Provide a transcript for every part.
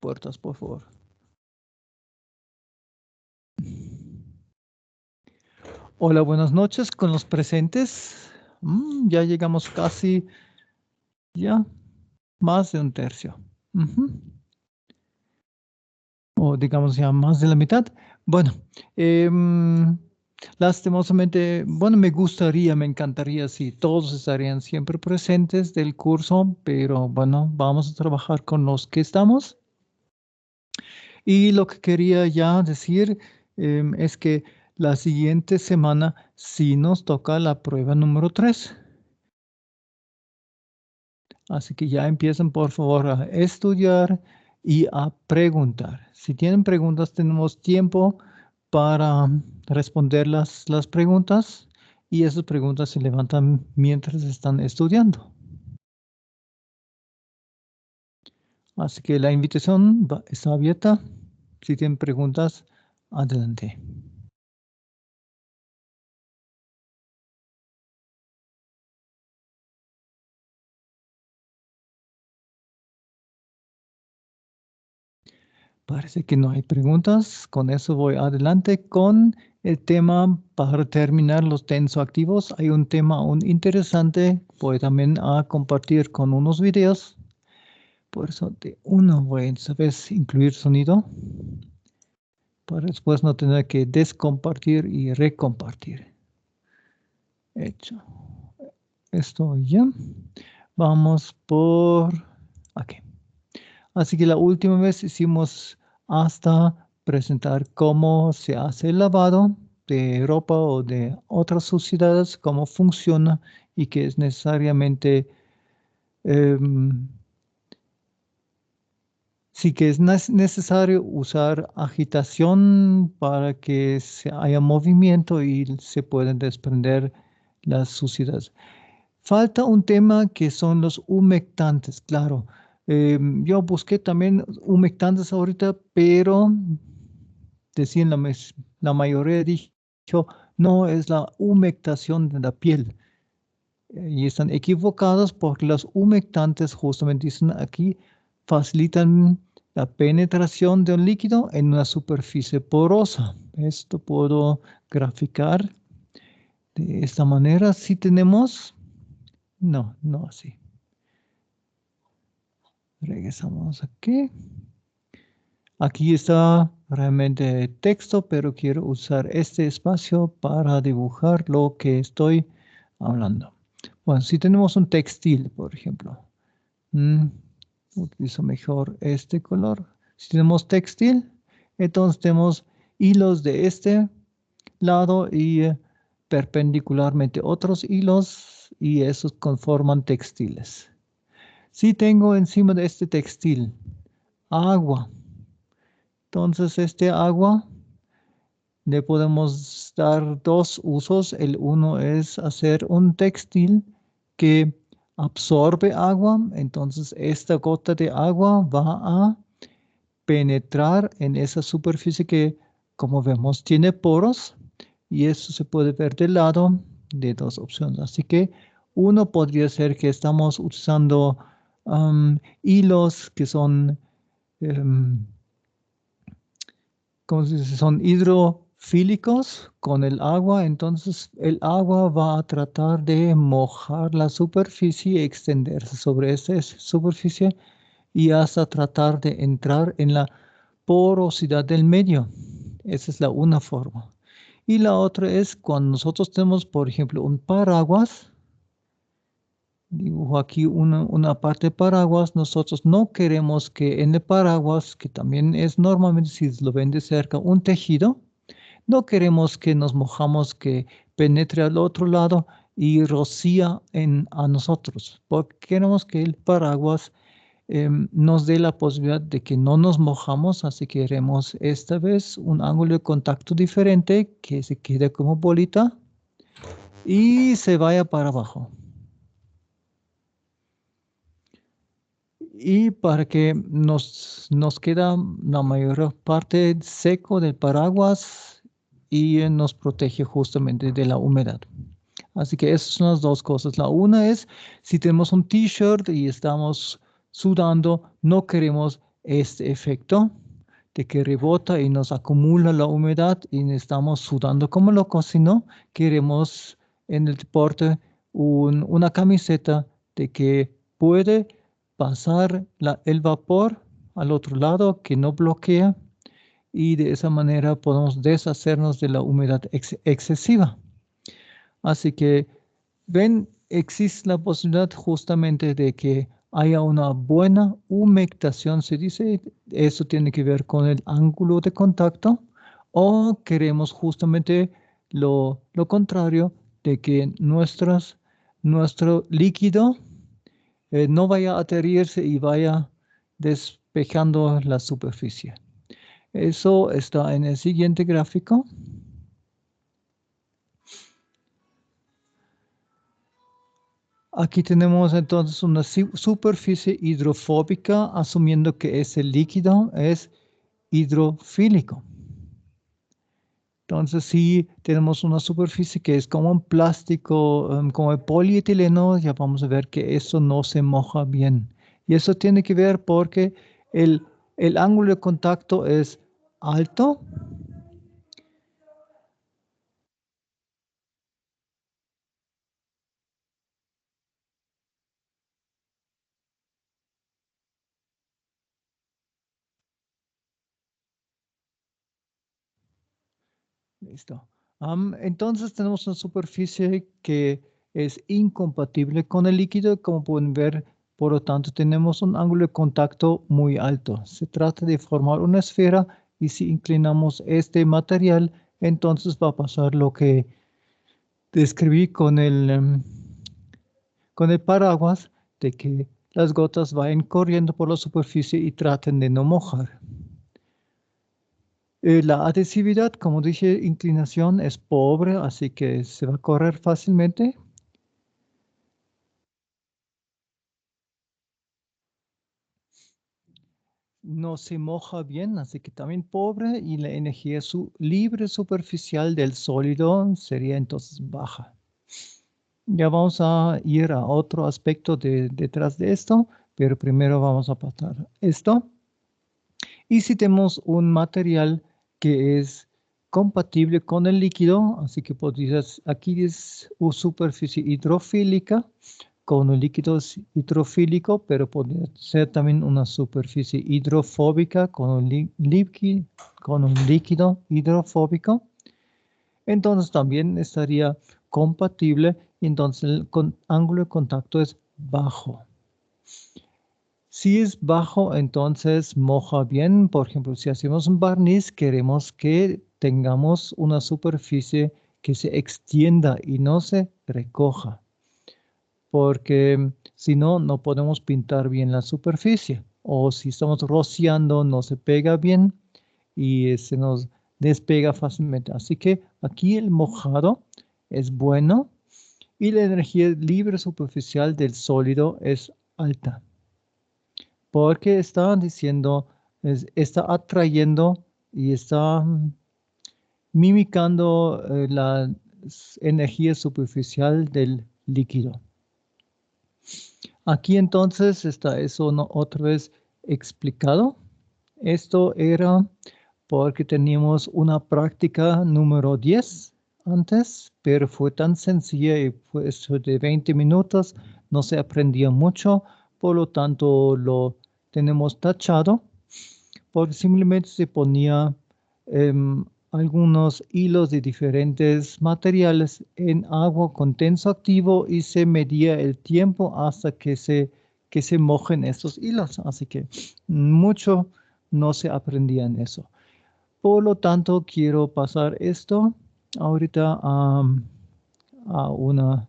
puertas, por favor. Hola, buenas noches con los presentes. Ya llegamos casi, ya, más de un tercio. O digamos ya más de la mitad. Bueno, lastimosamente, bueno, me encantaría si todos estarían siempre presentes del curso, pero bueno, vamos a trabajar con los que estamos. Y lo que quería ya decir es que la siguiente semana sí nos toca la prueba número 3. Así que ya empiecen por favor a estudiar y a preguntar. Si tienen preguntas, tenemos tiempo para responder las preguntas y esas preguntas se levantan mientras están estudiando. Así que la invitación está abierta. Si tienen preguntas, adelante. Parece que no hay preguntas. Con eso voy adelante con el tema para terminar los tensoactivos. Hay un tema aún interesante. Voy también a compartir con unos videos. Por eso de uno voy esta vez incluir sonido. Para después no tener que descompartir y recompartir. Hecho. Esto ya. Vamos por aquí. Así que la última vez hicimos hasta presentar cómo se hace el lavado de ropa o de otras suciedades, cómo funciona y que es necesariamente, sí que es necesario usar agitación para que haya movimiento y se pueden desprender las suciedades. Falta un tema que son los humectantes, claro. Yo busqué también humectantes ahorita, pero decían la mayoría dijo, no es la humectación de la piel. Y están equivocados porque los humectantes, justamente dicen aquí, facilitan la penetración de un líquido en una superficie porosa. Esto puedo graficar de esta manera. Si tenemos, no así. Regresamos aquí. Aquí está realmente texto, pero quiero usar este espacio para dibujar lo que estoy hablando. Bueno, si tenemos un textil, por ejemplo, utilizo mejor este color. Si tenemos textil, entonces tenemos hilos de este lado y perpendicularmente otros hilos y esos conforman textiles. Si tengo encima de este textil agua, entonces este agua le podemos dar dos usos. El uno es hacer un textil que absorbe agua, entonces esta gota de agua va a penetrar en esa superficie que, como vemos, tiene poros y eso se puede ver del lado de dos opciones. Así que uno podría ser que estamos usando hilos que son, ¿cómo se dice? Son hidrofílicos con el agua, entonces el agua va a tratar de mojar la superficie y extenderse sobre esa superficie y hasta tratar de entrar en la porosidad del medio. Esa es la una forma. Y la otra es cuando nosotros tenemos, por ejemplo, un paraguas. Dibujo aquí una parte de paraguas. Nosotros no queremos que en el paraguas, que también es normalmente, si lo ven de cerca, un tejido, no queremos que nos mojamos, que penetre al otro lado y rocía a nosotros, porque queremos que el paraguas nos dé la posibilidad de que no nos mojamos, así que queremos esta vez un ángulo de contacto diferente, que se quede como bolita y se vaya para abajo. Y para que nos queda la mayor parte seco del paraguas y nos protege justamente de la humedad. Así que esas son las dos cosas. La una es, si tenemos un t-shirt y estamos sudando, no queremos este efecto de que rebota y nos acumula la humedad y estamos sudando como locos, sino queremos en el deporte una camiseta de que puede pasar el vapor al otro lado, que no bloquea, y de esa manera podemos deshacernos de la humedad excesiva. Así que, ven, existe la posibilidad justamente de que haya una buena humectación, se dice, eso tiene que ver con el ángulo de contacto, o queremos justamente lo contrario, de que nuestro líquido no vaya a adherirse y vaya despejando la superficie. Eso está en el siguiente gráfico. Aquí tenemos entonces una superficie hidrofóbica, asumiendo que ese líquido es hidrofílico. Entonces, si tenemos una superficie que es como un plástico, como el polietileno, ya vamos a ver que eso no se moja bien. Y eso tiene que ver porque el, el ángulo de contacto es alto. Listo. Entonces tenemos una superficie que es incompatible con el líquido. Como pueden ver, por lo tanto, tenemos un ángulo de contacto muy alto. Se trata de formar una esfera y si inclinamos este material, entonces va a pasar lo que describí con el paraguas, de que las gotas vayan corriendo por la superficie y traten de no mojar. La adhesividad, como dije, inclinación es pobre, así que se va a correr fácilmente. No se moja bien, así que también pobre y la energía libre superficial del sólido sería entonces baja. Ya vamos a ir a otro aspecto detrás de esto, pero primero vamos a pasar esto. Y si tenemos un material que es compatible con el líquido, así que podrías, aquí es una superficie hidrofílica con un líquido hidrofílico, pero podría ser también una superficie hidrofóbica con un líquido hidrofóbico. Entonces también estaría compatible y entonces el ángulo de contacto es bajo. Si es bajo, entonces moja bien. Por ejemplo, si hacemos un barniz, queremos que tengamos una superficie que se extienda y no se recoja, porque si no, no podemos pintar bien la superficie. O si estamos rociando, no se pega bien y se nos despega fácilmente. Así que aquí el mojado es bueno y la energía libre superficial del sólido es alta, porque está diciendo, está atrayendo y está mimicando la energía superficial del líquido. Aquí entonces está eso otra vez explicado. Esto era porque teníamos una práctica número 10 antes, pero fue tan sencilla y fue eso de 20 minutos, no se aprendía mucho, por lo tanto lo tenemos tachado, porque simplemente se ponía algunos hilos de diferentes materiales en agua con tenso activo y se medía el tiempo hasta que se mojen estos hilos. Así que mucho no se aprendía en eso. Por lo tanto, quiero pasar esto ahorita a una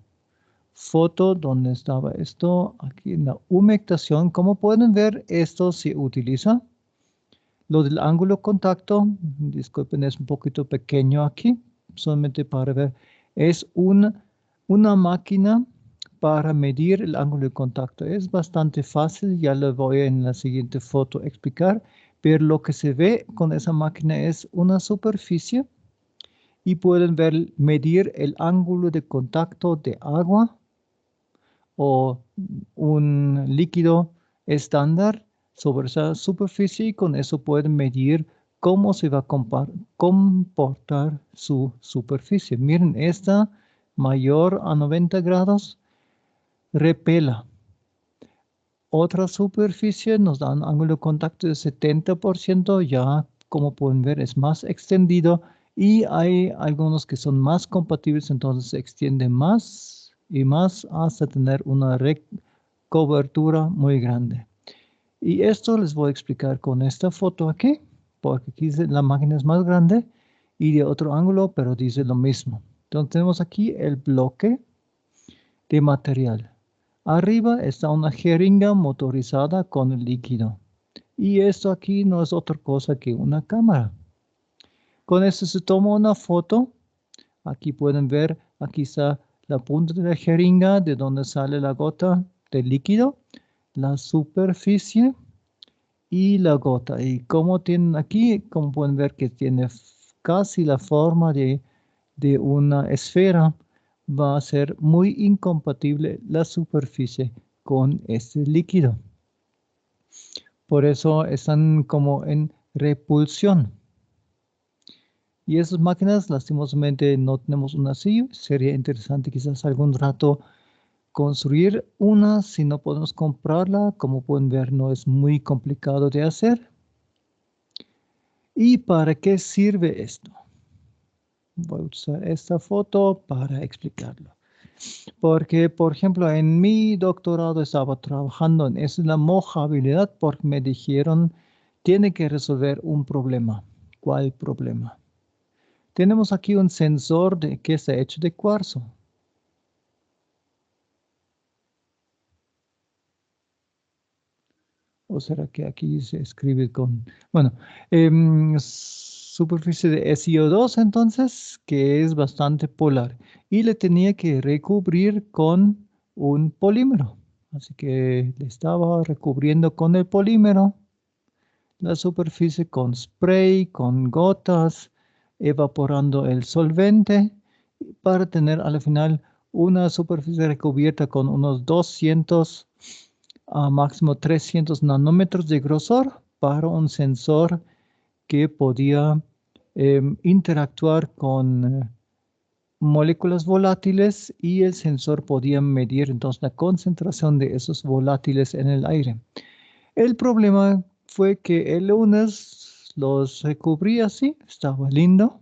foto donde estaba esto, aquí en la humectación. Como pueden ver, esto se utiliza. Lo del ángulo de contacto, disculpen, es un poquito pequeño aquí, solamente para ver, es una máquina para medir el ángulo de contacto. Es bastante fácil, ya lo voy en la siguiente foto explicar, pero lo que se ve con esa máquina es una superficie y pueden ver, medir el ángulo de contacto de agua o un líquido estándar sobre esa superficie y con eso pueden medir cómo se va a comportar su superficie. Miren, esta mayor a 90 grados repela. Otra superficie nos da un ángulo de contacto de 70%, ya como pueden ver es más extendido y hay algunos que son más compatibles, entonces se extiende más y más hasta tener una cobertura muy grande. Y esto les voy a explicar con esta foto aquí, porque aquí la máquina es más grande y de otro ángulo, pero dice lo mismo. Entonces tenemos aquí el bloque de material. Arriba está una jeringa motorizada con el líquido. Y esto aquí no es otra cosa que una cámara. Con esto se toma una foto. Aquí pueden ver, aquí está la punta de la jeringa de donde sale la gota de líquido, la superficie y la gota. Y como tienen aquí, como pueden ver que tiene casi la forma de una esfera, va a ser muy incompatible la superficie con este líquido. Por eso están como en repulsión. Y esas máquinas, lastimosamente, no tenemos una así. Sería interesante quizás algún rato construir una. Si no podemos comprarla, como pueden ver, no es muy complicado de hacer. ¿Y para qué sirve esto? Voy a usar esta foto para explicarlo. Porque, por ejemplo, en mi doctorado estaba trabajando en eso, la mojabilidad, porque me dijeron, tiene que resolver un problema. ¿Cuál problema? Tenemos aquí un sensor que está hecho de cuarzo. ¿O será que aquí se escribe con... Bueno, superficie de SiO2 entonces, que es bastante polar. Y le tenía que recubrir con un polímero. Así que le estaba recubriendo con el polímero la superficie con spray, con gotas, evaporando el solvente para tener al final una superficie recubierta con unos 200 a máximo 300 nanómetros de grosor para un sensor que podía interactuar con moléculas volátiles y el sensor podía medir entonces la concentración de esos volátiles en el aire. El problema fue que el lunes los recubrí así, estaba lindo,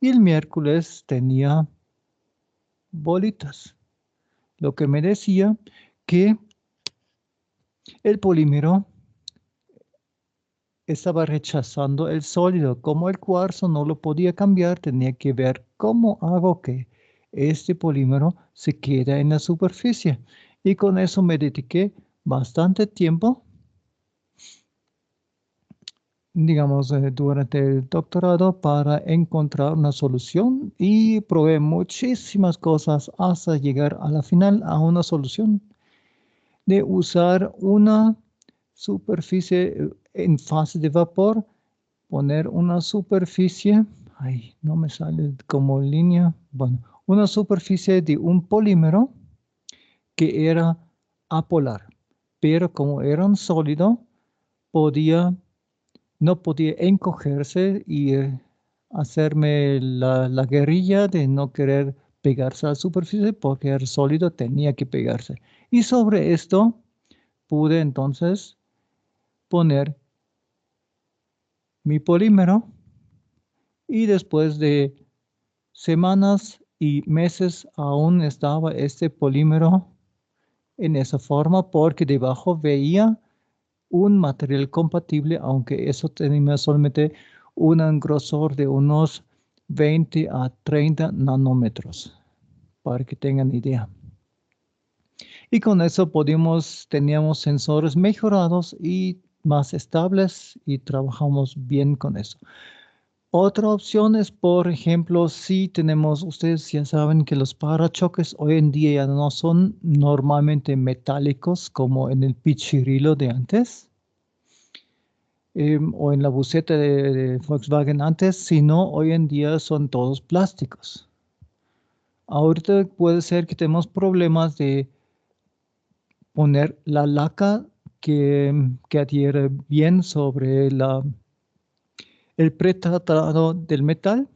y el miércoles tenía bolitas, lo que me decía que el polímero estaba rechazando el sólido. Como el cuarzo no lo podía cambiar, tenía que ver cómo hago que este polímero se quede en la superficie. Y con eso me dediqué bastante tiempo, digamos, durante el doctorado para encontrar una solución y probé muchísimas cosas hasta llegar a la final a una solución de usar una superficie en fase de vapor, poner una superficie, ay, no me sale como línea, bueno, una superficie de un polímero que era apolar, pero como era un sólido, no podía encogerse y hacerme la guerrilla de no querer pegarse a la superficie porque el sólido tenía que pegarse. Y sobre esto pude entonces poner mi polímero y después de semanas y meses aún estaba este polímero en esa forma porque debajo veía un material compatible, aunque eso tenía solamente un grosor de unos 20 a 30 nanómetros, para que tengan idea. Y con eso teníamos sensores mejorados y más estables y trabajamos bien con eso. Otra opción es, por ejemplo, si tenemos, ustedes ya saben que los parachoques hoy en día ya no son normalmente metálicos como en el pichirilo de antes o en la buseta de Volkswagen antes, sino hoy en día son todos plásticos. Ahorita puede ser que tenemos problemas de poner la laca que adhiere bien sobre el pretratado del metal,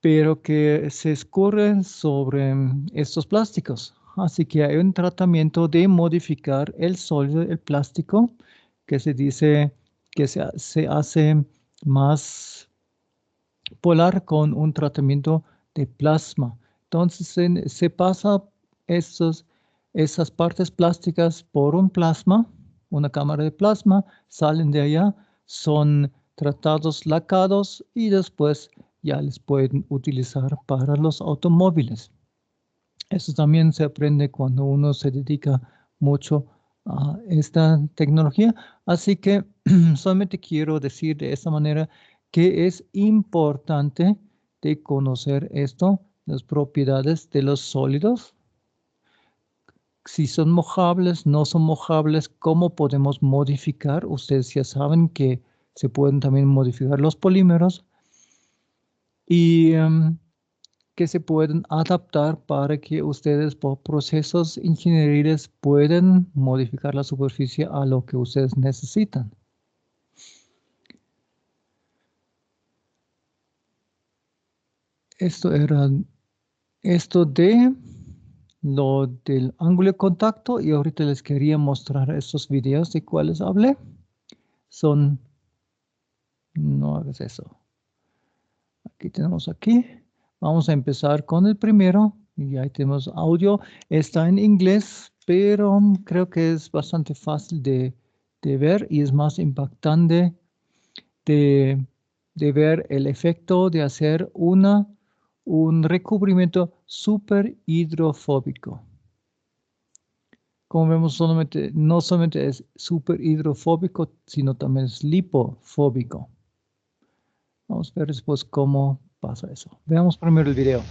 pero que se escurre sobre estos plásticos. Así que hay un tratamiento de modificar el sólido, el plástico, que se dice que se hace más polar con un tratamiento de plasma. Entonces se pasa esas partes plásticas por un plasma, una cámara de plasma, salen de allá, son tratados lacados y después ya les pueden utilizar para los automóviles. Eso también se aprende cuando uno se dedica mucho a esta tecnología. Así que solamente quiero decir de esta manera que es importante de conocer esto, las propiedades de los sólidos, si son mojables, no son mojables, cómo podemos modificar. Ustedes ya saben que se pueden también modificar los polímeros y que se pueden adaptar para que ustedes por procesos ingenieriles puedan modificar la superficie a lo que ustedes necesitan. Esto era esto de lo del ángulo de contacto y ahorita les quería mostrar estos videos de cuáles hablé. Son, no hagas eso. Aquí tenemos aquí. Vamos a empezar con el primero. Y ahí tenemos audio. Está en inglés, pero creo que es bastante fácil de ver y es más impactante de ver el efecto de hacer un recubrimiento súper hidrofóbico. Como vemos, no solamente es súper hidrofóbico, sino también es lipofóbico. Vamos a ver después cómo pasa eso. Veamos primero el video.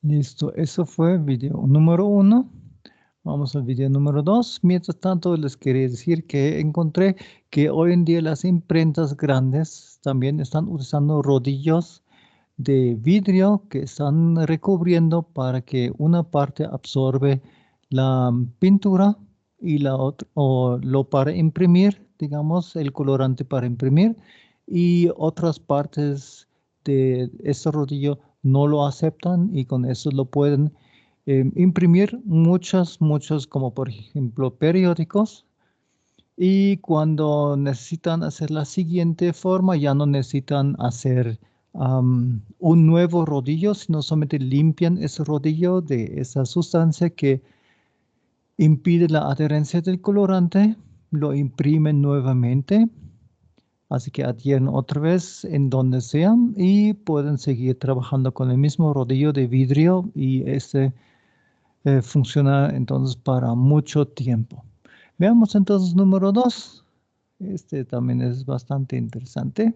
Listo, eso fue video número 1. Vamos al video número 2. Mientras tanto, les quería decir que encontré que hoy en día las imprentas grandes también están usando rodillos de vidrio que están recubriendo para que una parte absorbe la pintura y la otra, o lo para imprimir, digamos, el colorante para imprimir, y otras partes de este rodillo no lo aceptan y con eso lo pueden imprimir muchos, como por ejemplo periódicos. Y cuando necesitan hacer la siguiente forma, ya no necesitan hacer un nuevo rodillo, sino solamente limpian ese rodillo de esa sustancia que impide la adherencia del colorante, lo imprimen nuevamente, así que adhieren otra vez en donde sean y pueden seguir trabajando con el mismo rodillo de vidrio y este funciona entonces para mucho tiempo. Veamos entonces número 2. Este también es bastante interesante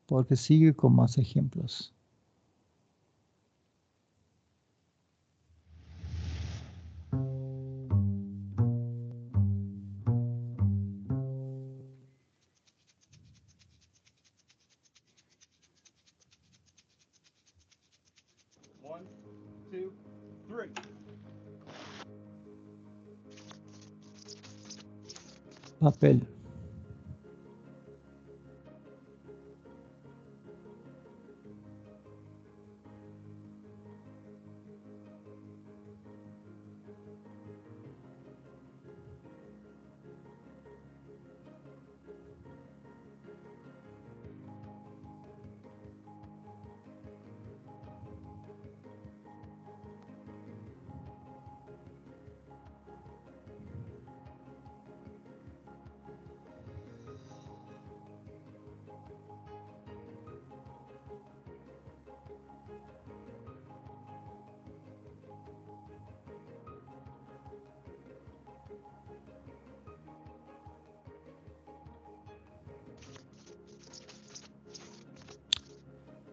porque sigue con más ejemplos. One, two, three. Papel.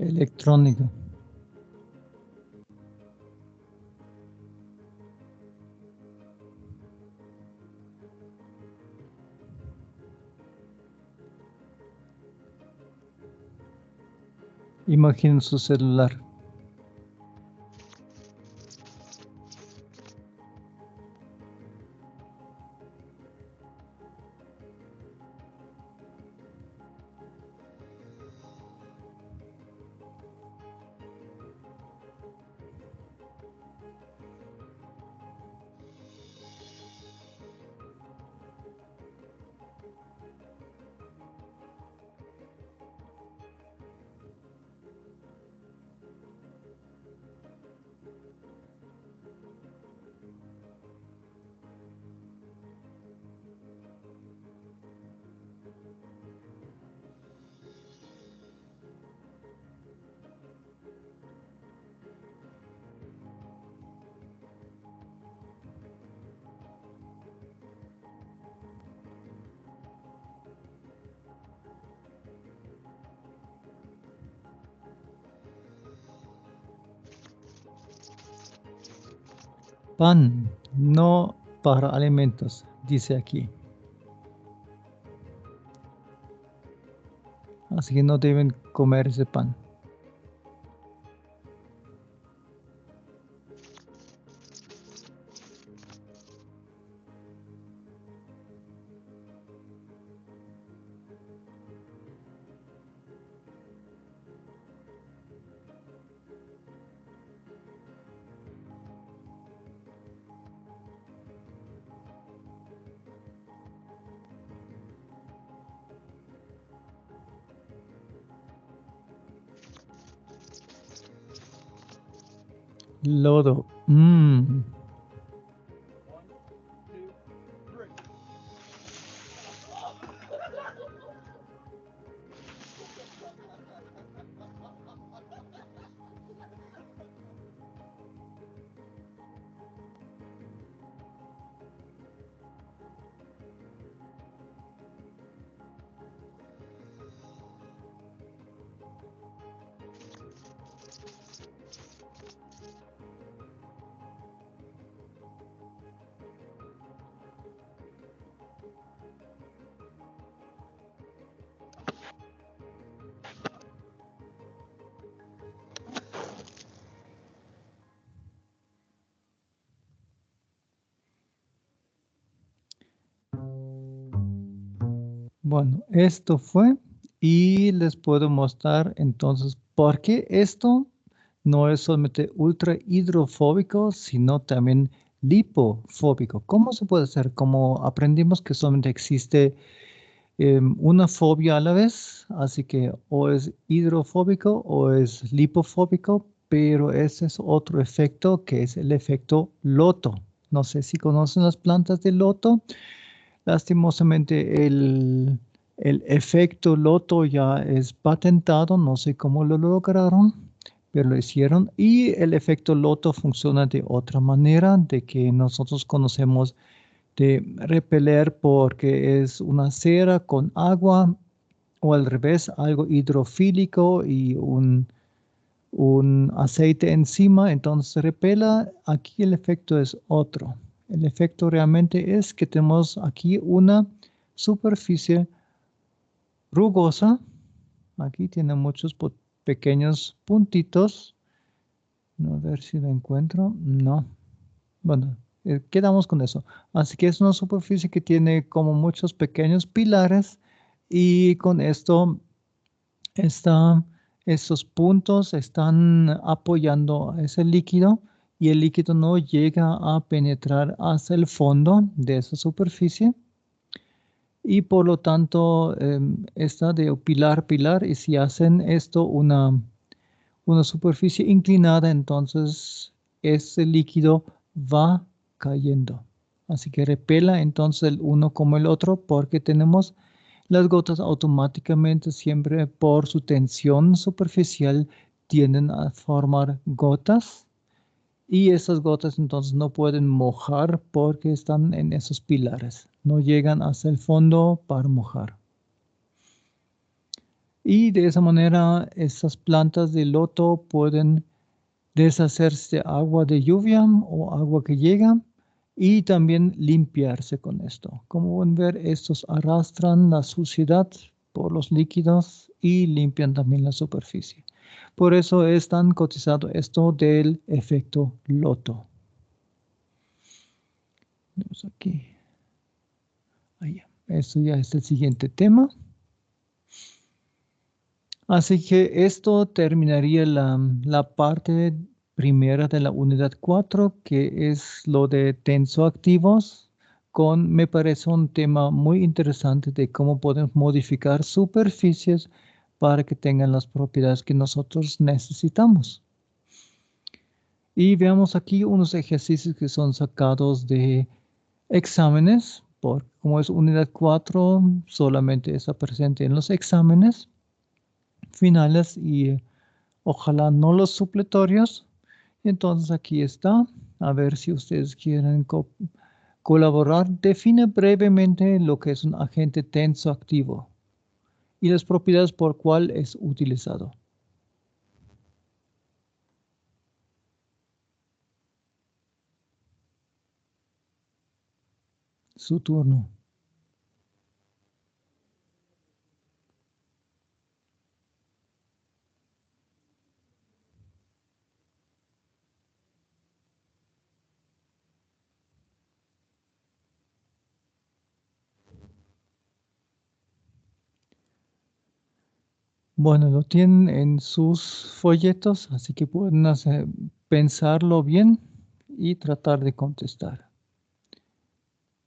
Electrónica. Imaginen su celular. Pan, no para alimentos, dice aquí. Así que no deben comer ese pan. Lodo. One, two, three. Bueno, esto fue y les puedo mostrar entonces por qué esto no es solamente ultra hidrofóbico, sino también lipofóbico. ¿Cómo se puede hacer? Como aprendimos que solamente existe una fobia a la vez, así que o es hidrofóbico o es lipofóbico, pero ese es otro efecto que es el efecto loto. No sé si conocen las plantas de loto. Lastimosamente el efecto loto ya es patentado, no sé cómo lo lograron, pero lo hicieron. Y el efecto loto funciona de otra manera, de que nosotros conocemos de repeler porque es una cera con agua o al revés, algo hidrofílico y un aceite encima, entonces repela. Aquí el efecto es otro. El efecto realmente es que tenemos aquí una superficie rugosa. Aquí tiene muchos pequeños puntitos. A ver si lo encuentro. No. Bueno, quedamos con eso. Así que es una superficie que tiene como muchos pequeños pilares y con esto estos puntos están apoyando a ese líquido y el líquido no llega a penetrar hasta el fondo de esa superficie y por lo tanto está de pilar a pilar y si hacen esto una superficie inclinada, entonces ese líquido va cayendo. Así que repela entonces el uno como el otro porque tenemos las gotas automáticamente siempre por su tensión superficial tienden a formar gotas y esas gotas entonces no pueden mojar porque están en esos pilares. No llegan hasta el fondo para mojar. Y de esa manera esas plantas de loto pueden deshacerse de agua de lluvia o agua que llega y también limpiarse con esto. Como pueden ver, estos arrastran la suciedad por los líquidos y limpian también la superficie. Por eso es tan cotizado esto del efecto loto. Vamos aquí. Ahí. Esto ya es el siguiente tema. Así que esto terminaría la parte primera de la unidad 4, que es lo de tensoactivos, me parece un tema muy interesante de cómo podemos modificar superficies para que tengan las propiedades que nosotros necesitamos. Y veamos aquí unos ejercicios que son sacados de exámenes, porque como es unidad 4, solamente está presente en los exámenes finales y ojalá no los supletorios. Entonces aquí está. A ver si ustedes quieren colaborar. Define brevemente lo que es un agente tensoactivo y las propiedades por cuál es utilizado. Su turno. Bueno, lo tienen en sus folletos, así que pueden pensarlo bien y tratar de contestar.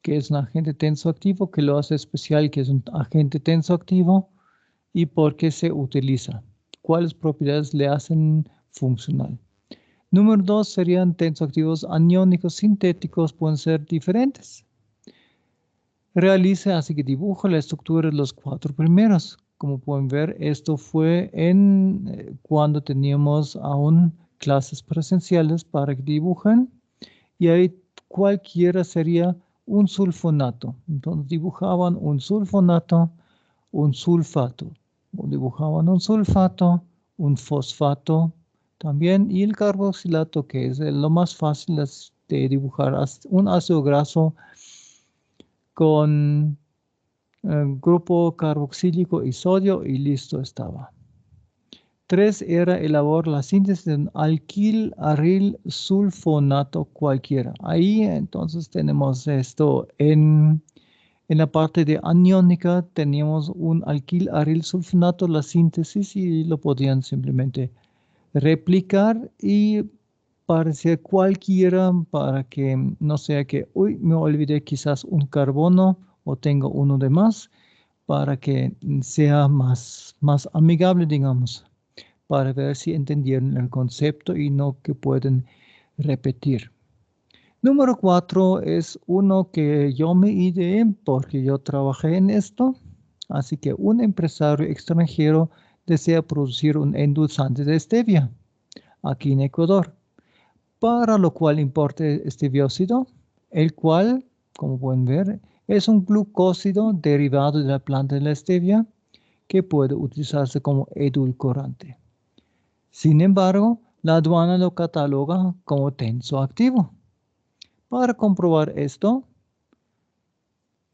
¿Qué es un agente tensoactivo? ¿Qué lo hace especial? ¿Qué es un agente tensoactivo? ¿Y por qué se utiliza? ¿Cuáles propiedades le hacen funcional? Número 2 serían tensoactivos aniónicos sintéticos, pueden ser diferentes. Realice, así que dibujo la estructura de los 4 primeros. Como pueden ver, esto fue cuando teníamos aún clases presenciales para que dibujen. Y ahí cualquiera sería un sulfonato. Entonces dibujaban un sulfonato, un sulfato. Dibujaban un sulfato, un fosfato también y el carboxilato, que es lo más fácil de dibujar, un ácido graso con grupo carboxílico y sodio y listo estaba. 3 era elaborar la síntesis de un alquil aril sulfonato cualquiera. Ahí entonces tenemos esto en En la parte de aniónica teníamos un alquil aril sulfonato, la síntesis, y lo podían simplemente replicar y parecer cualquiera para que no sea que, uy, me olvidé quizás un carbono o tengo uno de más, para que sea más amigable, digamos, para ver si entendieron el concepto y no que pueden repetir. Número 4 es uno que yo me ideé porque yo trabajé en esto. Así que un empresario extranjero desea producir un endulzante de stevia aquí en Ecuador, para lo cual importa esteviócido, el cual, como pueden ver, es un glucósido derivado de la planta de la stevia que puede utilizarse como edulcorante. Sin embargo, la aduana lo cataloga como tensoactivo. Para comprobar esto,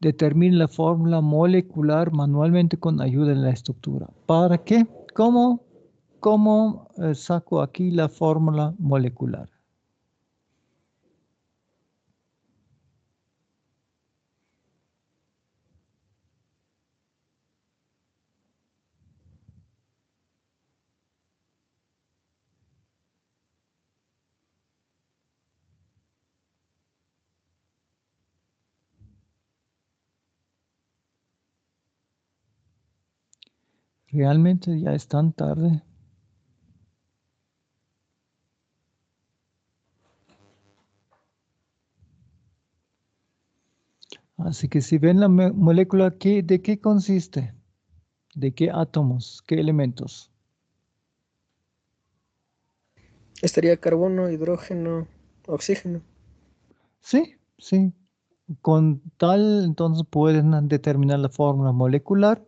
determine la fórmula molecular manualmente con ayuda de la estructura. ¿Para qué? ¿Cómo saco aquí la fórmula molecular? Realmente ya es tan tarde. Así que si ven la molécula, ¿de qué consiste? ¿De qué átomos? ¿Qué elementos? Estaría carbono, hidrógeno, oxígeno. Sí, sí. Con tal, entonces pueden determinar la fórmula molecular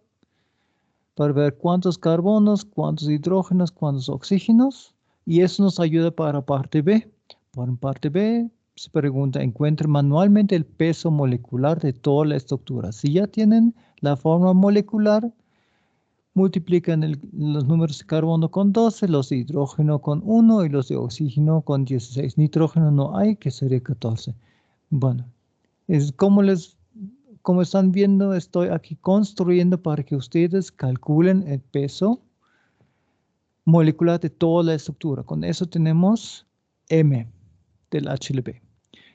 para ver cuántos carbonos, cuántos hidrógenos, cuántos oxígenos. Y eso nos ayuda para parte B. Para parte B se pregunta, encuentre manualmente el peso molecular de toda la estructura. Si ya tienen la fórmula molecular, multiplican los números de carbono con 12, los de hidrógeno con 1 y los de oxígeno con 16. Nitrógeno no hay, que sería 14. Bueno, es como están viendo, estoy aquí construyendo para que ustedes calculen el peso molecular de toda la estructura. Con eso tenemos M del HLB.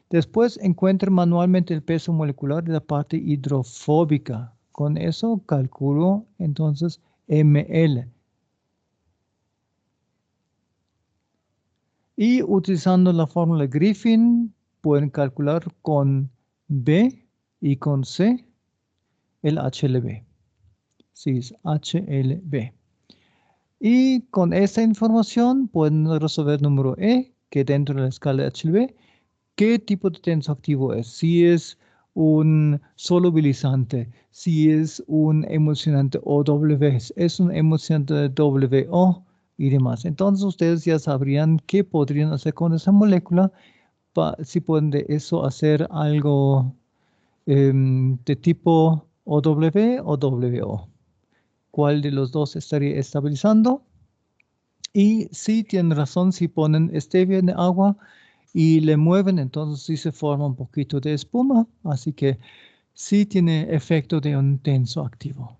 Después encuentren manualmente el peso molecular de la parte hidrofóbica. Con eso calculo entonces ml. Y utilizando la fórmula Griffin, pueden calcular con B y con C el HLB. Sí, es HLB. Y con esta información pueden resolver número E, que dentro de la escala de HLB, qué tipo de tensoactivo es. Si es un solubilizante, si es un emulsionante OW, es un emulsionante WO y demás. Entonces ustedes ya sabrían qué podrían hacer con esa molécula, si pueden de eso hacer algo de tipo OW o WO. ¿Cuál de los dos estaría estabilizando? Y sí, tienen razón, si ponen stevia en agua y le mueven, entonces sí se forma un poquito de espuma, así que sí tiene efecto de un tensoactivo.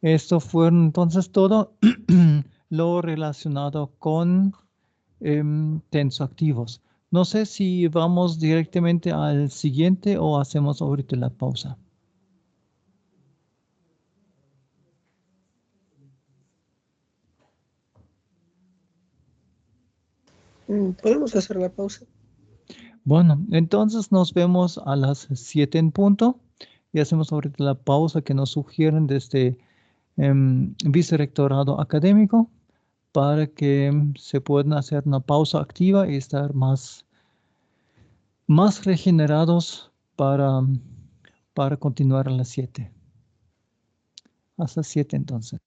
Esto fue entonces todo lo relacionado con tensoactivos. No sé si vamos directamente al siguiente o hacemos ahorita la pausa. ¿Podemos hacer la pausa? Bueno, entonces nos vemos a las 7 en punto y hacemos ahorita la pausa que nos sugieren desde vicerrectorado académico para que se puedan hacer una pausa activa y estar más regenerados para continuar a las 7. Hasta 7 entonces.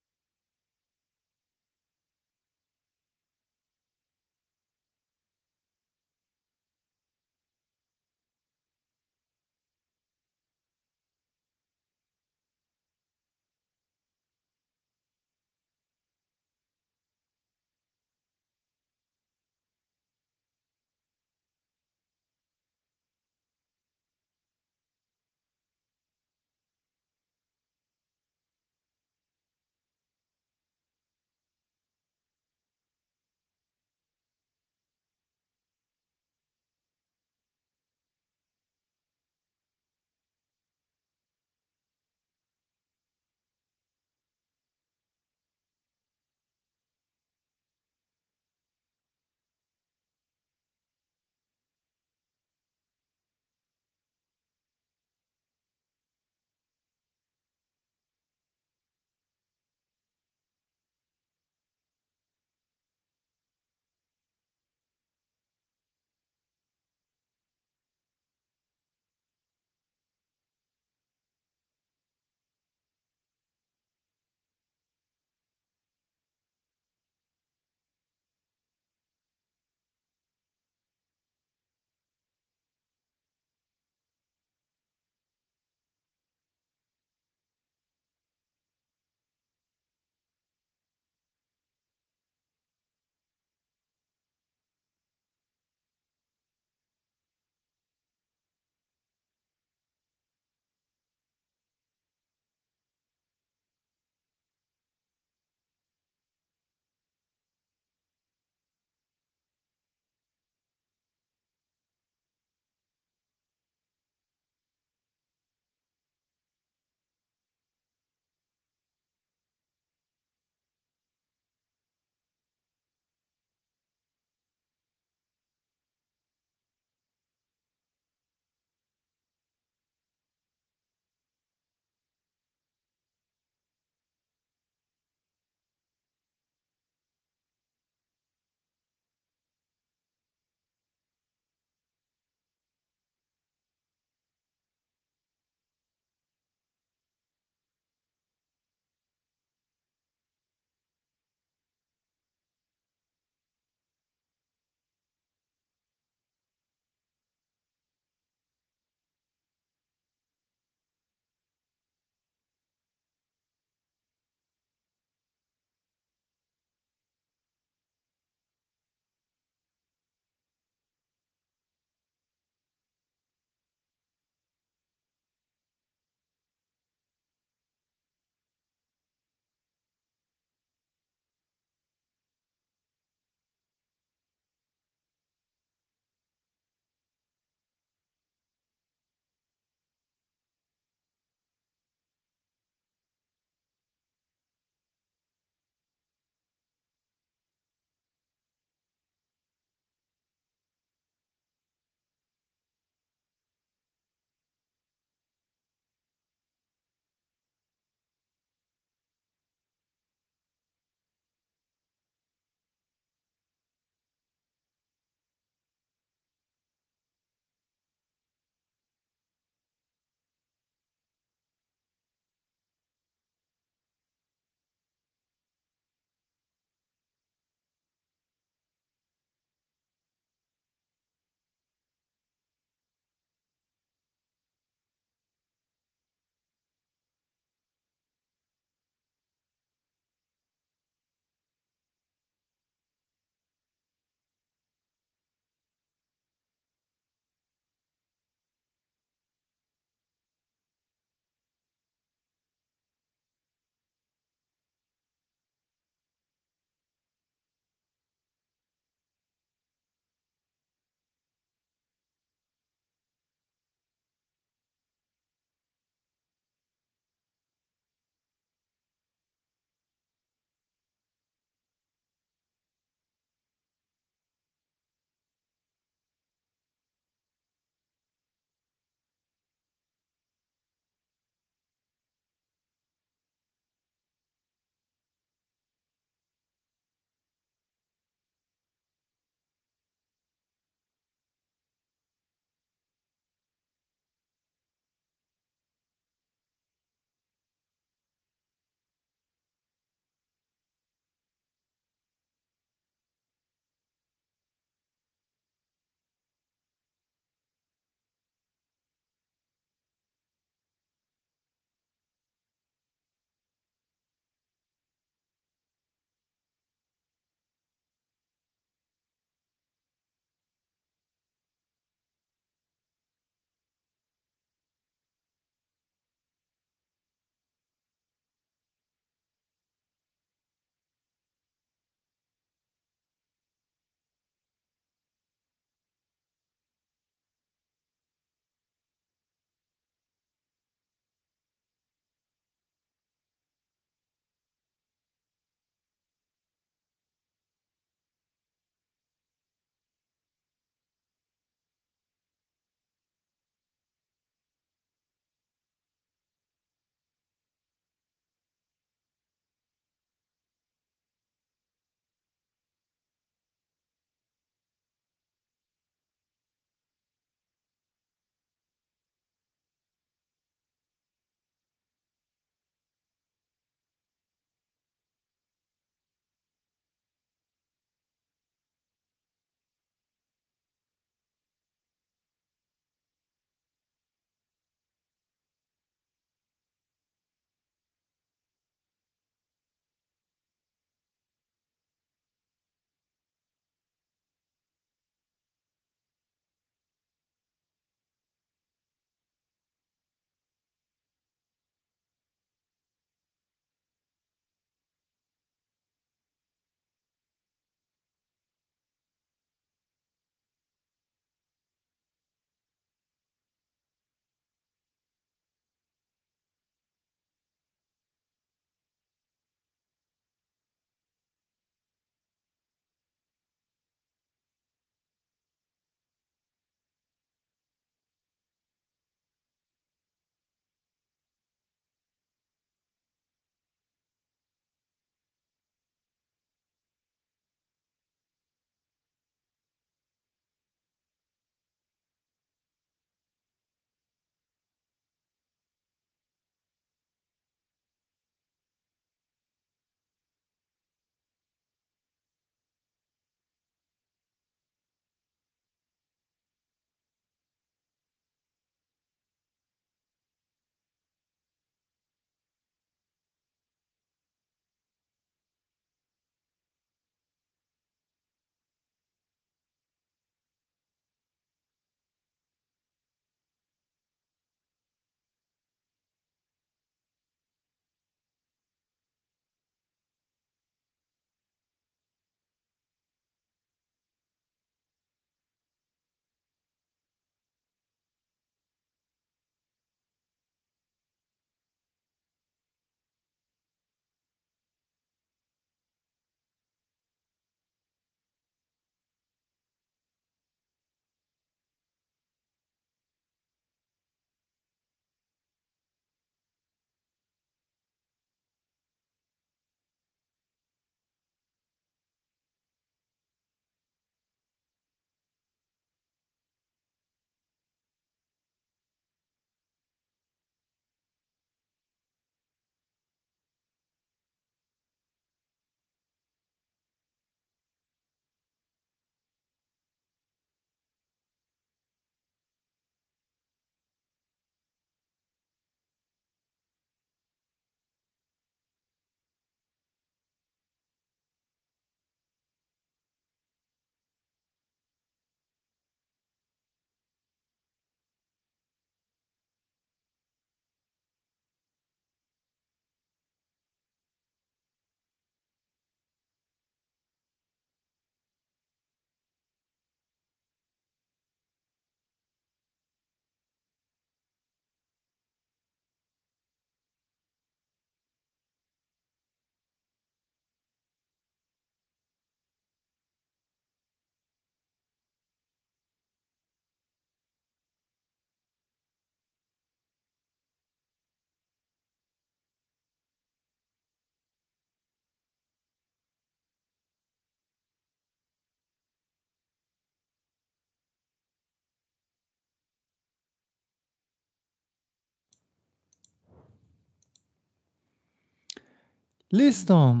Listo.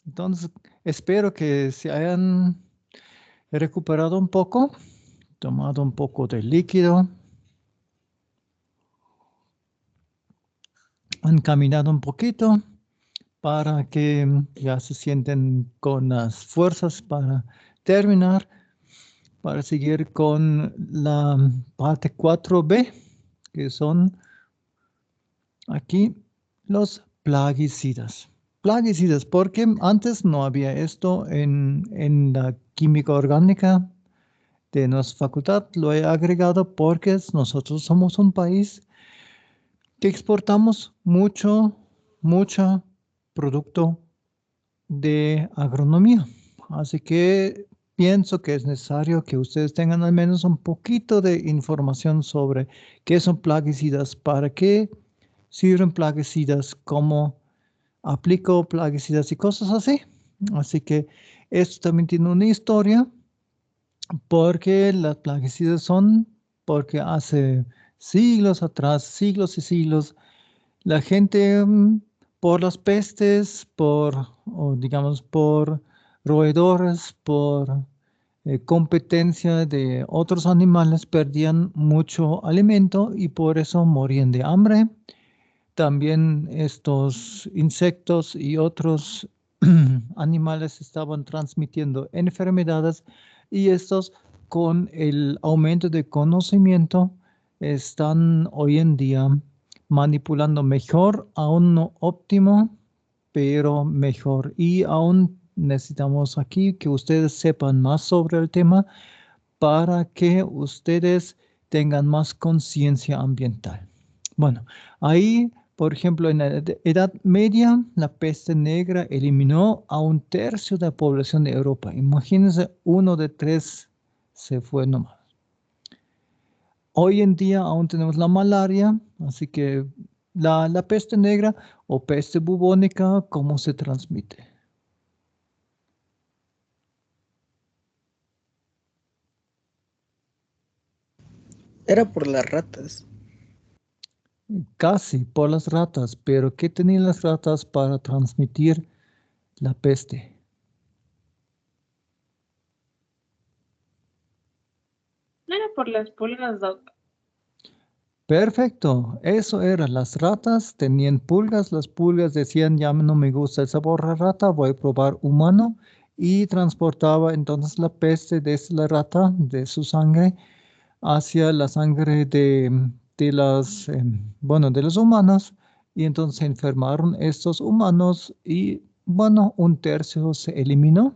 Entonces, espero que se hayan recuperado un poco, tomado un poco de líquido, han caminado un poquito para que ya se sienten con las fuerzas para terminar, para seguir con la parte 4B, que son aquí los plaguicidas. Plaguicidas, porque antes no había esto en la química orgánica de nuestra facultad. Lo he agregado porque nosotros somos un país que exportamos mucho producto de agronomía. Así que pienso que es necesario que ustedes tengan al menos un poquito de información sobre qué son plaguicidas, para qué sirven plaguicidas, cómo aplico plaguicidas y cosas así. Así que esto también tiene una historia, porque las plaguicidas son porque hace siglos atrás, siglos y siglos, la gente por las pestes, o digamos, por roedores, por competencia de otros animales, perdían mucho alimento y por eso morían de hambre. También estos insectos y otros animales estaban transmitiendo enfermedades, y estos, con el aumento de conocimiento, están hoy en día manipulando mejor, aún no óptimo, pero mejor. Y aún necesitamos aquí que ustedes sepan más sobre el tema para que ustedes tengan más conciencia ambiental. Bueno, ahí, por ejemplo, en la Edad Media, la peste negra eliminó a un tercio de la población de Europa. Imagínense, 1 de 3 se fue nomás. Hoy en día aún tenemos la malaria, así que la peste negra o peste bubónica, ¿cómo se transmite? Era por las ratas. Casi por las ratas, pero ¿qué tenían las ratas para transmitir la peste? No era por las pulgas, Doc. Perfecto, eso era. Las ratas tenían pulgas, las pulgas decían, ya no me gusta el sabor a rata, voy a probar humano, y transportaba entonces la peste desde la rata, de su sangre, hacia la sangre de las, bueno, de los humanos, y entonces se enfermaron estos humanos y, bueno, 1 tercio se eliminó.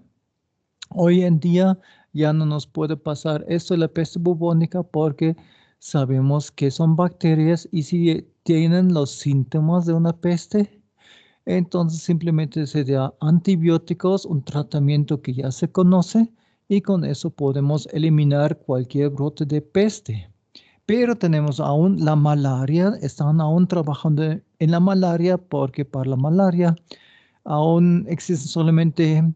Hoy en día ya no nos puede pasar esto de la peste bubónica, porque sabemos que son bacterias, y si tienen los síntomas de una peste, entonces simplemente se da antibióticos, un tratamiento que ya se conoce, y con eso podemos eliminar cualquier brote de peste. Pero tenemos aún la malaria, están aún trabajando en la malaria, porque para la malaria aún existen solamente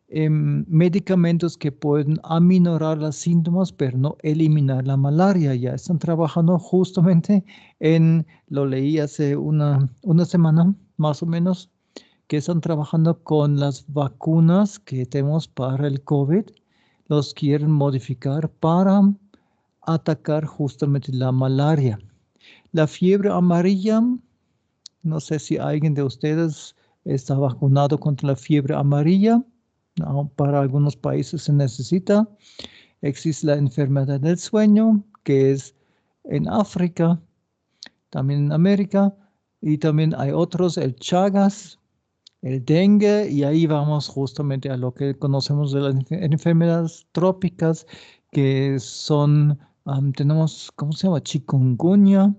medicamentos que pueden aminorar los síntomas, pero no eliminar la malaria. Ya están trabajando justamente lo leí hace una semana más o menos, que están trabajando con las vacunas que tenemos para el COVID. Los quieren modificar para atacar justamente la malaria. La fiebre amarilla, no sé si alguien de ustedes está vacunado contra la fiebre amarilla. No, para algunos países se necesita. Existe la enfermedad del sueño, que es en África, también en América, y también hay otros, el Chagas, el dengue, y ahí vamos justamente a lo que conocemos de las enfermedades trópicas, que son, tenemos, ¿cómo se llama? Chikungunya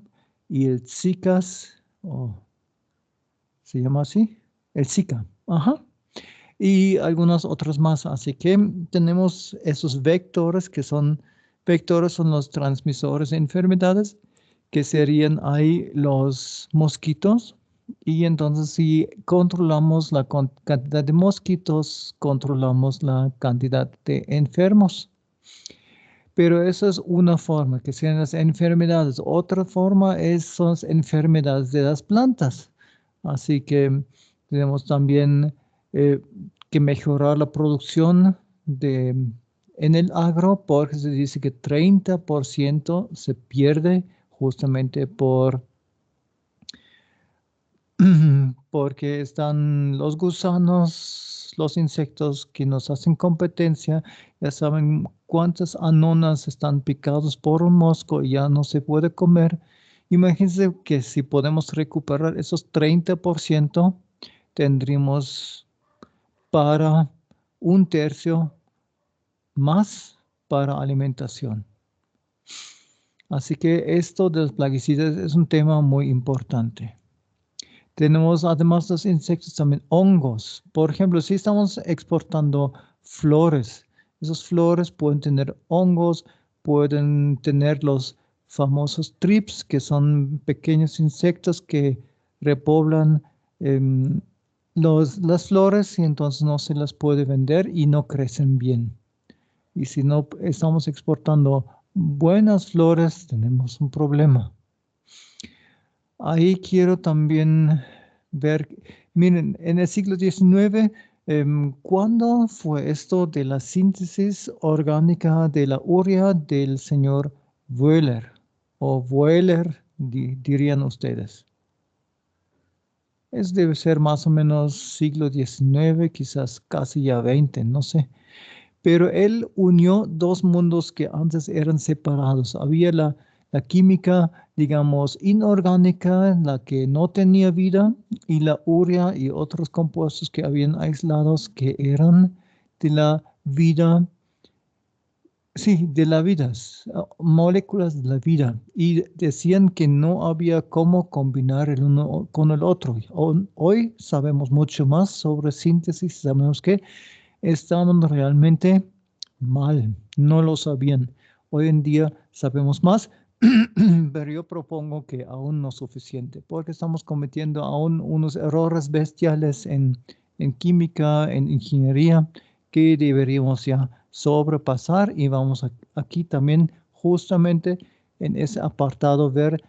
y el Zika, ¿se llama así? El Zika, ajá. Y algunas otras más. Así que tenemos esos vectores, que son vectores, son los transmisores de enfermedades, que serían ahí los mosquitos. Y entonces, si controlamos la cantidad de mosquitos, controlamos la cantidad de enfermos. Pero esa es una forma, que sean las enfermedades. Otra forma son las enfermedades de las plantas. Así que Tenemos también que mejorar la producción en el agro, porque se dice que 30% se pierde justamente porque están los gusanos, los insectos que nos hacen competencia. Ya saben cuántas anonas están picados por un mosco y ya no se puede comer. Imagínense que si podemos recuperar esos 30%, tendríamos para un tercio más para alimentación. Así que esto de los plaguicidas es un tema muy importante. Tenemos además de los insectos también hongos. Por ejemplo, si estamos exportando flores, esas flores pueden tener hongos, pueden tener los famosos thrips, que son pequeños insectos que repoblan las flores y entonces no se las puede vender y no crecen bien. Y si no estamos exportando buenas flores, tenemos un problema. Ahí quiero también ver, miren, en el siglo XIX, ¿cuándo fue esto de la síntesis orgánica de la urea del señor Wöhler? O Wöhler, dirían ustedes. Debe ser más o menos siglo XIX, quizás casi ya XX, no sé. Pero él unió dos mundos que antes eran separados. Había la química, digamos, inorgánica, la que no tenía vida, y la urea y otros compuestos que habían aislados que eran de la vida, sí, de la vida, moléculas de la vida. Y decían que no había cómo combinar el uno con el otro. Hoy sabemos mucho más sobre síntesis, sabemos que estaban realmente mal, no lo sabían. Hoy en día sabemos más, pero yo propongo que aún no es suficiente, porque estamos cometiendo aún unos errores bestiales en química, en ingeniería, que deberíamos ya sobrepasar y vamos aquí también justamente en ese apartado ver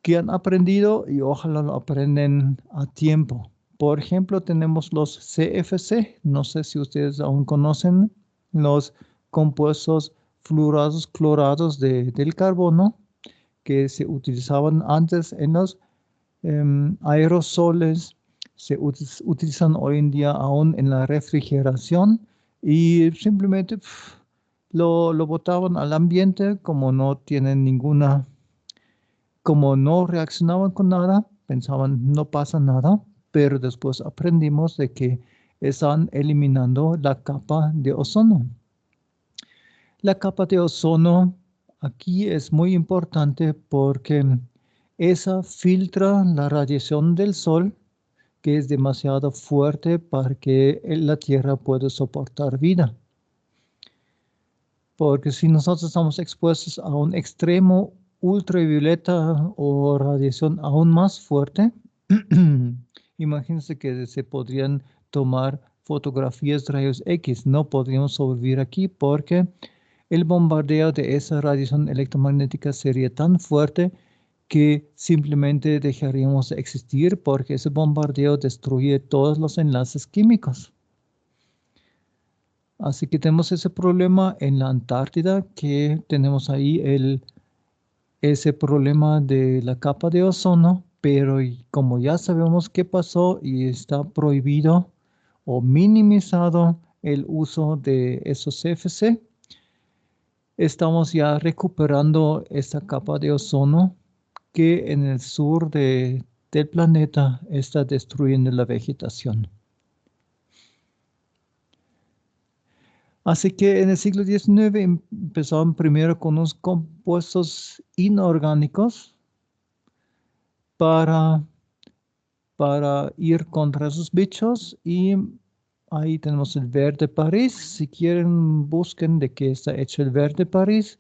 que han aprendido y ojalá lo aprenden a tiempo. Por ejemplo, tenemos los CFC, no sé si ustedes aún conocen los compuestos fluorados clorados del carbono que se utilizaban antes en los aerosoles, se utilizan hoy en día aún en la refrigeración y simplemente lo botaban al ambiente como no tienen ninguna, como no reaccionaban con nada, pensaban no pasa nada, pero después aprendimos de que están eliminando la capa de ozono. La capa de ozono aquí es muy importante porque esa filtra la radiación del sol, que es demasiado fuerte para que la Tierra pueda soportar vida. Porque si nosotros estamos expuestos a un extremo ultravioleta o radiación aún más fuerte, imagínense que se podrían tomar fotografías de rayos X. No podríamos sobrevivir aquí porque el bombardeo de esa radiación electromagnética sería tan fuerte que simplemente dejaríamos de existir porque ese bombardeo destruye todos los enlaces químicos. Así que tenemos ese problema en la Antártida, que tenemos ahí ese problema de la capa de ozono, pero como ya sabemos qué pasó y está prohibido o minimizado el uso de esos CFC, estamos ya recuperando esta capa de ozono que en el sur del planeta está destruyendo la vegetación. Así que en el siglo XIX empezaron primero con unos compuestos inorgánicos para ir contra esos bichos y ahí tenemos el verde París. Si quieren, busquen de qué está hecho el verde París.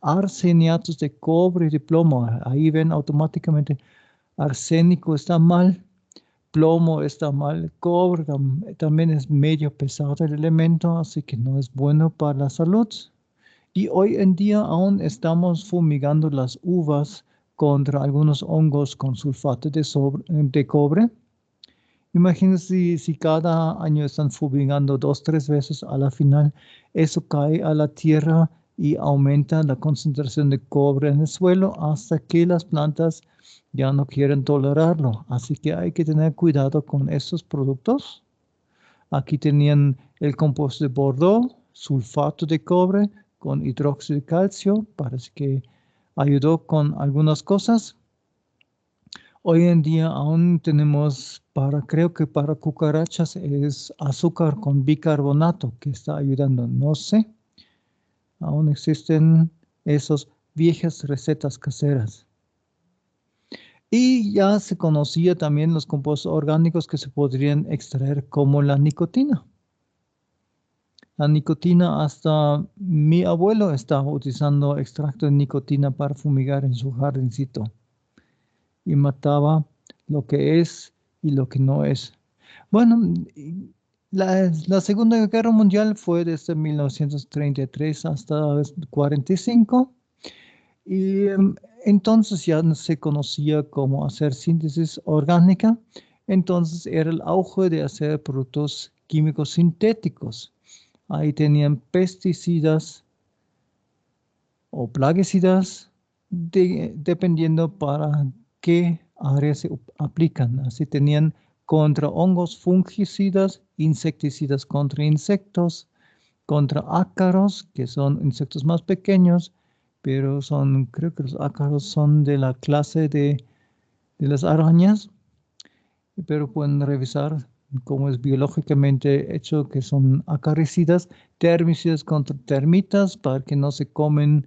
Arseniatos de cobre y de plomo. Ahí ven automáticamente arsénico está mal, plomo está mal, cobre también es medio pesado el elemento, así que no es bueno para la salud. Y hoy en día aún estamos fumigando las uvas contra algunos hongos con sulfato de cobre. Imagínense si cada año están fumigando 2-3 veces, a la final eso cae a la tierra y aumenta la concentración de cobre en el suelo hasta que las plantas ya no quieren tolerarlo. Así que hay que tener cuidado con estos productos. Aquí tenían el compuesto de Bordeaux, sulfato de cobre con hidróxido de calcio. Parece que ayudó con algunas cosas. Hoy en día aún tenemos creo que para cucarachas es azúcar con bicarbonato que está ayudando. No sé. Aún existen esas viejas recetas caseras. Y ya se conocía también los compuestos orgánicos que se podrían extraer como la nicotina. La nicotina, hasta mi abuelo estaba utilizando extracto de nicotina para fumigar en su jardincito. Y mataba lo que es y lo que no es. Bueno, la Segunda Guerra Mundial fue desde 1933 hasta 1945. Y entonces ya no se conocía cómo hacer síntesis orgánica. Entonces era el auge de hacer productos químicos sintéticos. Ahí tenían pesticidas o plaguicidas, dependiendo para qué área se aplican. Así tenían contra hongos fungicidas, insecticidas contra insectos, contra ácaros, que son insectos más pequeños, pero creo que los ácaros son de la clase de las arañas, pero pueden revisar cómo es biológicamente hecho, que son acaricidas, termicidas contra termitas para que no se comen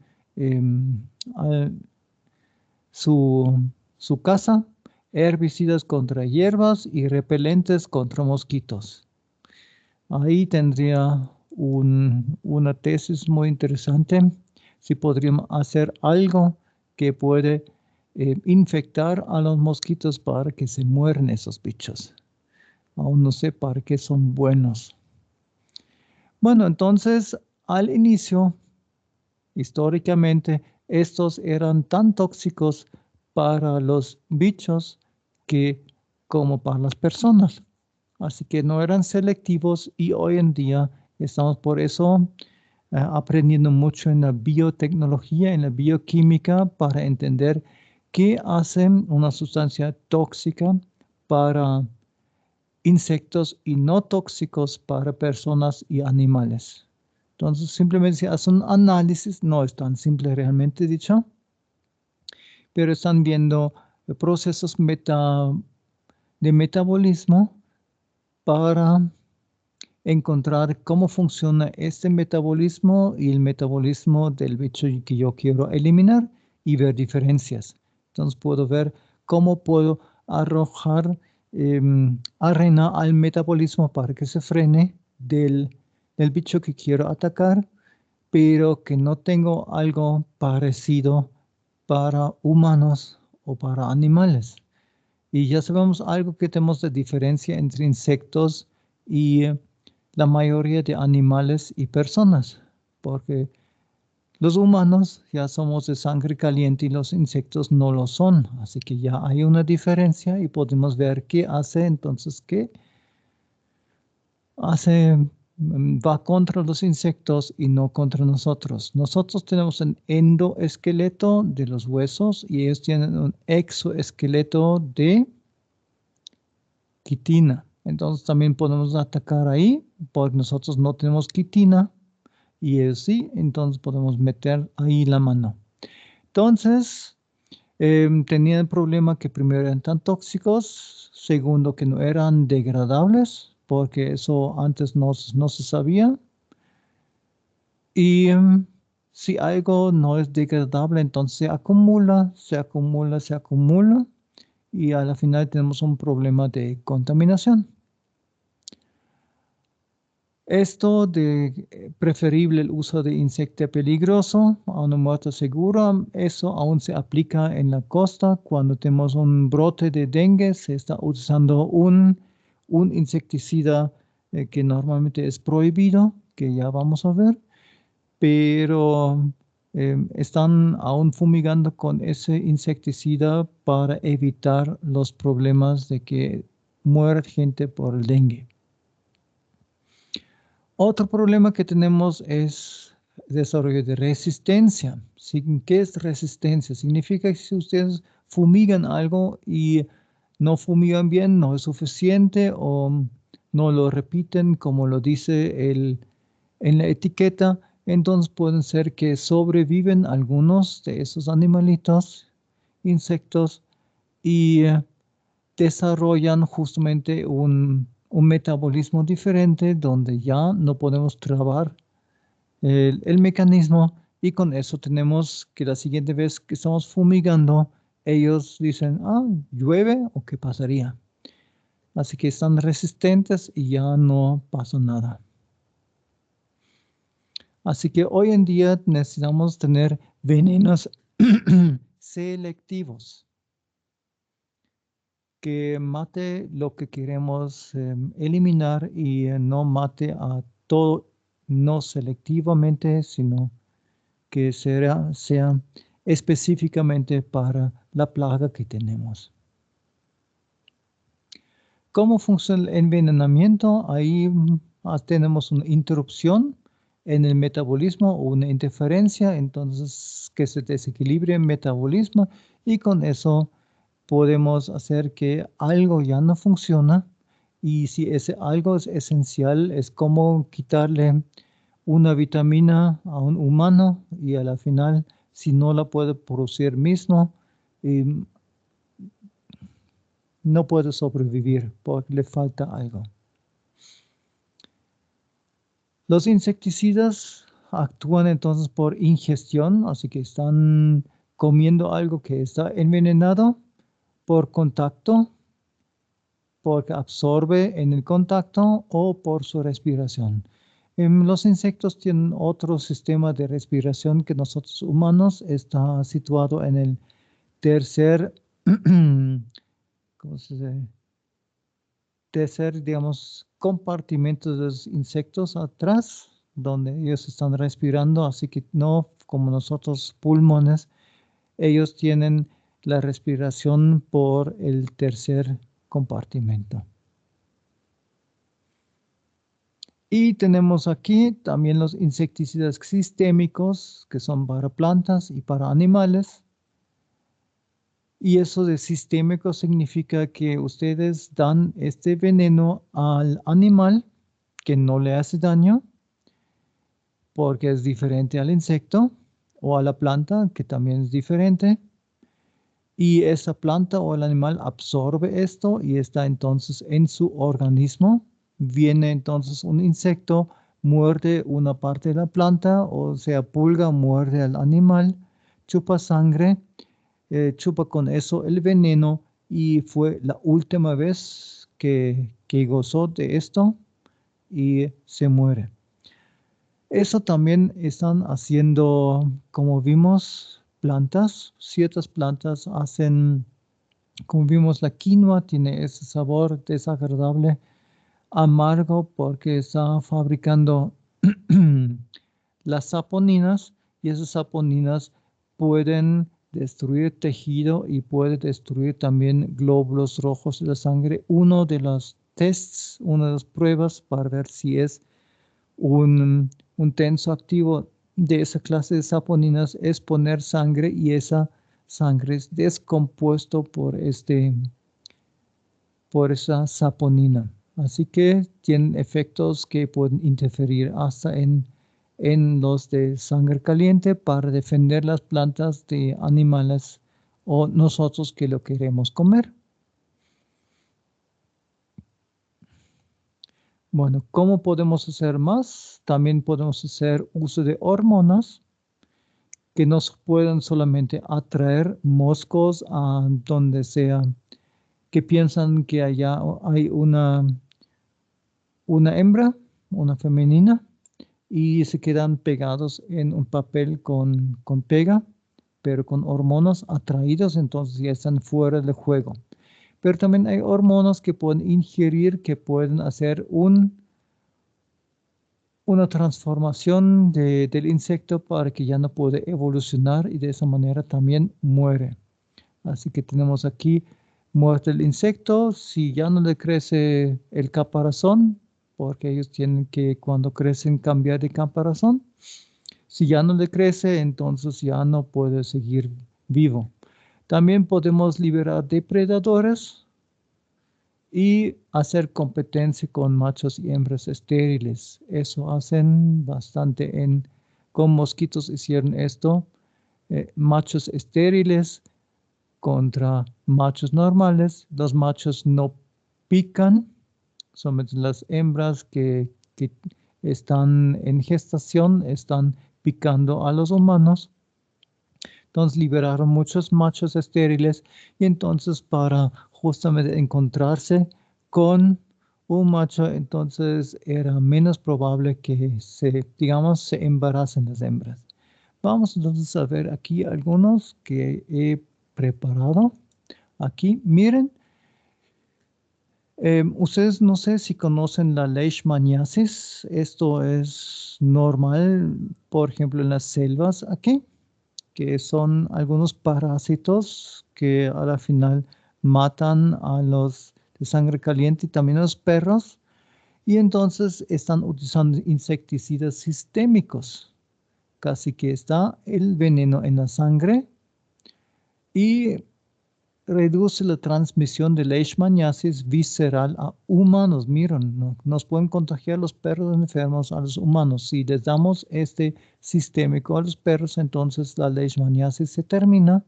su casa, herbicidas contra hierbas y repelentes contra mosquitos. Ahí tendría una tesis muy interesante, si podríamos hacer algo que puede infectar a los mosquitos para que se mueran esos bichos. Aún no sé para qué son buenos. Bueno, entonces, al inicio, históricamente, estos eran tan tóxicos para los bichos como para las personas. Así que no eran selectivos y hoy en día estamos por eso aprendiendo mucho en la biotecnología, en la bioquímica, para entender qué hace una sustancia tóxica para insectos y no tóxicos para personas y animales. Entonces, simplemente se hace un análisis, no es tan simple realmente dicho, pero están viendo procesos de metabolismo para encontrar cómo funciona este metabolismo y el metabolismo del bicho que yo quiero eliminar y ver diferencias. Entonces puedo ver cómo puedo arrojar arena al metabolismo para que se frene del bicho que quiero atacar, pero que no tengo algo parecido para humanos o para animales. Y ya sabemos algo que tenemos de diferencia entre insectos y la mayoría de animales y personas, porque los humanos ya somos de sangre caliente y los insectos no lo son, así que ya hay una diferencia y podemos ver qué hace entonces, qué hace, va contra los insectos y no contra nosotros. Nosotros tenemos un endoesqueleto de los huesos y ellos tienen un exoesqueleto de quitina. Entonces también podemos atacar ahí, porque nosotros no tenemos quitina y ellos sí, entonces podemos meter ahí la mano. Entonces, tenían el problema que primero eran tan tóxicos, segundo que no eran degradables, porque eso antes no se sabía. Y si algo no es degradable, entonces se acumula, se acumula, se acumula y a la final tenemos un problema de contaminación. Esto de preferible el uso de insecto peligroso a una muerte segura, eso aún se aplica en la costa. Cuando tenemos un brote de dengue, se está utilizando un insecticida que normalmente es prohibido, que ya vamos a ver, pero están aún fumigando con ese insecticida para evitar los problemas de que muera gente por el dengue. Otro problema que tenemos es desarrollo de resistencia. ¿Qué es resistencia? Significa que si ustedes fumigan algo y no fumigan bien, no es suficiente o no lo repiten como lo dice en la etiqueta, entonces pueden ser que sobreviven algunos de esos animalitos, insectos, y desarrollan justamente un metabolismo diferente donde ya no podemos trabar el mecanismo y con eso tenemos que la siguiente vez que estamos fumigando, ellos dicen, llueve o qué pasaría. Así que están resistentes y ya no pasa nada. Así que hoy en día necesitamos tener venenos selectivos que mate lo que queremos eliminar y no mate a todo, no selectivamente, sino que sea específicamente para la plaga que tenemos. ¿Cómo funciona el envenenamiento? Ahí tenemos una interrupción en el metabolismo o una interferencia, entonces que se desequilibre el metabolismo y con eso podemos hacer que algo ya no funciona y si ese algo es esencial, es como quitarle una vitamina a un humano y a la final, si no la puede producir mismo, no puede sobrevivir porque le falta algo. Los insecticidas actúan entonces por ingestión, así que están comiendo algo que está envenenado por contacto, porque absorbe en el contacto o por su respiración. Los insectos tienen otro sistema de respiración que nosotros humanos, está situado en el tercer, ¿cómo se dice? Tercer, digamos, compartimento de los insectos atrás, donde ellos están respirando, así que no como nosotros pulmones, ellos tienen la respiración por el tercer compartimento. Y tenemos aquí también los insecticidas sistémicos, que son para plantas y para animales. Y eso de sistémico significa que ustedes dan este veneno al animal que no le hace daño, porque es diferente al insecto, o a la planta, que también es diferente. Y esa planta o el animal absorbe esto y está entonces en su organismo. Viene entonces un insecto, muerde una parte de la planta, o sea, pulga, muerde al animal, chupa sangre, chupa con eso el veneno y fue la última vez que gozó de esto y se muere. Eso también están haciendo, como vimos, plantas. Ciertas plantas hacen, como vimos, la quinoa tiene ese sabor desagradable, amargo, porque está fabricando las saponinas y esas saponinas pueden destruir tejido y puede destruir también glóbulos rojos de la sangre. Uno de los tests, una de las pruebas para ver si es un tenso activo de esa clase de saponinas es poner sangre y esa sangre es descompuesto por esa saponina. Así que tienen efectos que pueden interferir hasta en los de sangre caliente para defender las plantas de animales o nosotros que lo queremos comer. Bueno, ¿cómo podemos hacer más? También podemos hacer uso de hormonas que nos pueden solamente atraer moscos a donde sea, que piensan que allá hay una hembra, una femenina, y se quedan pegados en un papel con pega, pero con hormonas atraídas, entonces ya están fuera del juego. Pero también hay hormonas que pueden ingerir, que pueden hacer una transformación del insecto para que ya no puede evolucionar y de esa manera también muere. Así que tenemos aquí muerte el insecto. Si ya no le crece el caparazón, porque ellos tienen que cuando crecen cambiar de caparazón. Si ya no le crece, entonces ya no puede seguir vivo. También podemos liberar depredadores y hacer competencia con machos y hembras estériles. Eso hacen bastante con mosquitos hicieron esto. Machos estériles contra machos normales. Los machos no pican, solamente las hembras que están en gestación están picando a los humanos. Entonces liberaron muchos machos estériles y entonces para justamente encontrarse con un macho, entonces era menos probable que digamos, se embaracen las hembras. Vamos entonces a ver aquí algunos que he preparado. Aquí, miren, ustedes no sé si conocen la leishmaniasis. Esto es normal, por ejemplo, en las selvas aquí, que son algunos parásitos que a la final matan a los de sangre caliente y también a los perros. Y entonces están utilizando insecticidas sistémicos. Casi que está el veneno en la sangre y reduce la transmisión de leishmaniasis visceral a humanos. Miren, nos pueden contagiar los perros enfermos a los humanos. Si les damos este sistémico a los perros, entonces la leishmaniasis se termina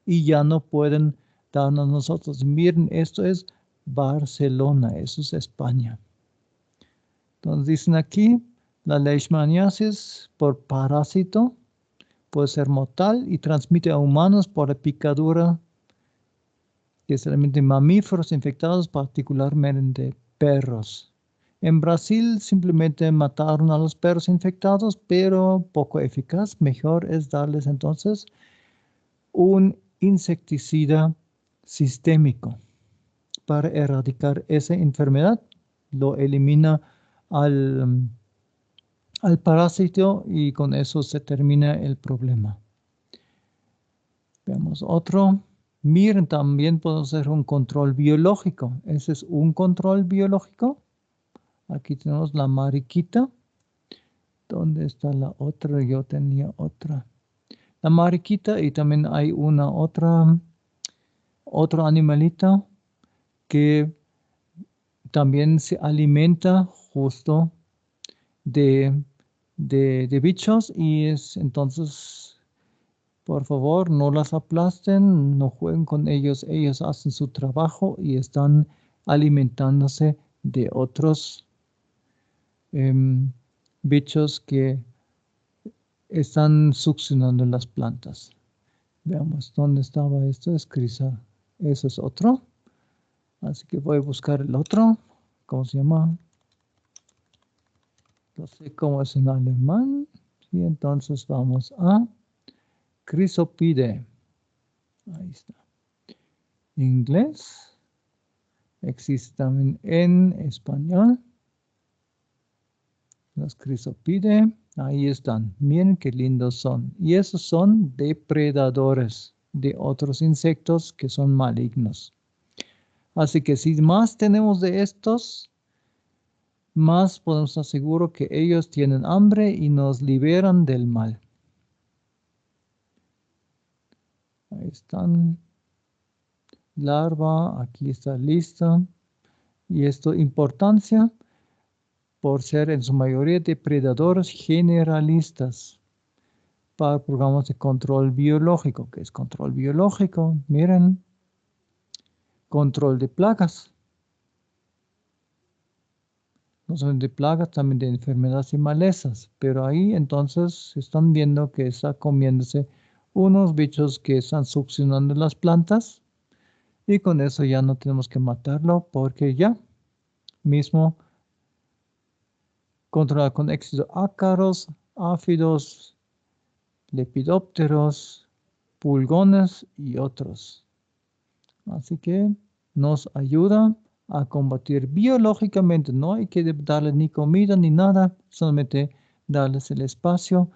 y ya no pueden darnos a nosotros. Miren, esto es Barcelona, eso es España. Entonces dicen aquí, la leishmaniasis por parásito puede ser mortal y transmite a humanos por la picadura, que es realmente mamíferos infectados, particularmente perros. En Brasil simplemente mataron a los perros infectados, pero poco eficaz. Mejor es darles entonces un insecticida sistémico para erradicar esa enfermedad. Lo elimina al parásito y con eso se termina el problema. Veamos otro. Miren, también podemos hacer un control biológico. Ese es un control biológico. Aquí tenemos la mariquita. ¿Dónde está la otra? Yo tenía otra. La mariquita y también hay otro animalito que también se alimenta justo de bichos y es entonces, por favor, no las aplasten, no jueguen con ellos. Ellos hacen su trabajo y están alimentándose de otros bichos que están succionando las plantas. Veamos dónde estaba esto. Es crisa. Eso es otro. Así que voy a buscar el otro. ¿Cómo se llama? No sé cómo es en alemán. Y entonces vamos a Crisopide. Ahí está. Inglés. Existe también en español. Los Crisopide. Ahí están. Miren qué lindos son. Y esos son depredadores de otros insectos que son malignos. Así que si más tenemos de estos, más podemos estar seguros que ellos tienen hambre y nos liberan del mal. Ahí están. Larva, aquí está lista. Y esto importancia por ser en su mayoría depredadores generalistas para programas de control biológico. ¿Qué es control biológico? Miren, control de plagas. No solamente de plagas, también de enfermedades y malezas. Pero ahí entonces están viendo que está comiéndose unos bichos que están succionando las plantas. Y con eso ya no tenemos que matarlo porque ya mismo controla con éxito ácaros, áfidos, lepidópteros, pulgones y otros. Así que nos ayuda a combatir biológicamente. No hay que darle ni comida ni nada, solamente darles el espacio,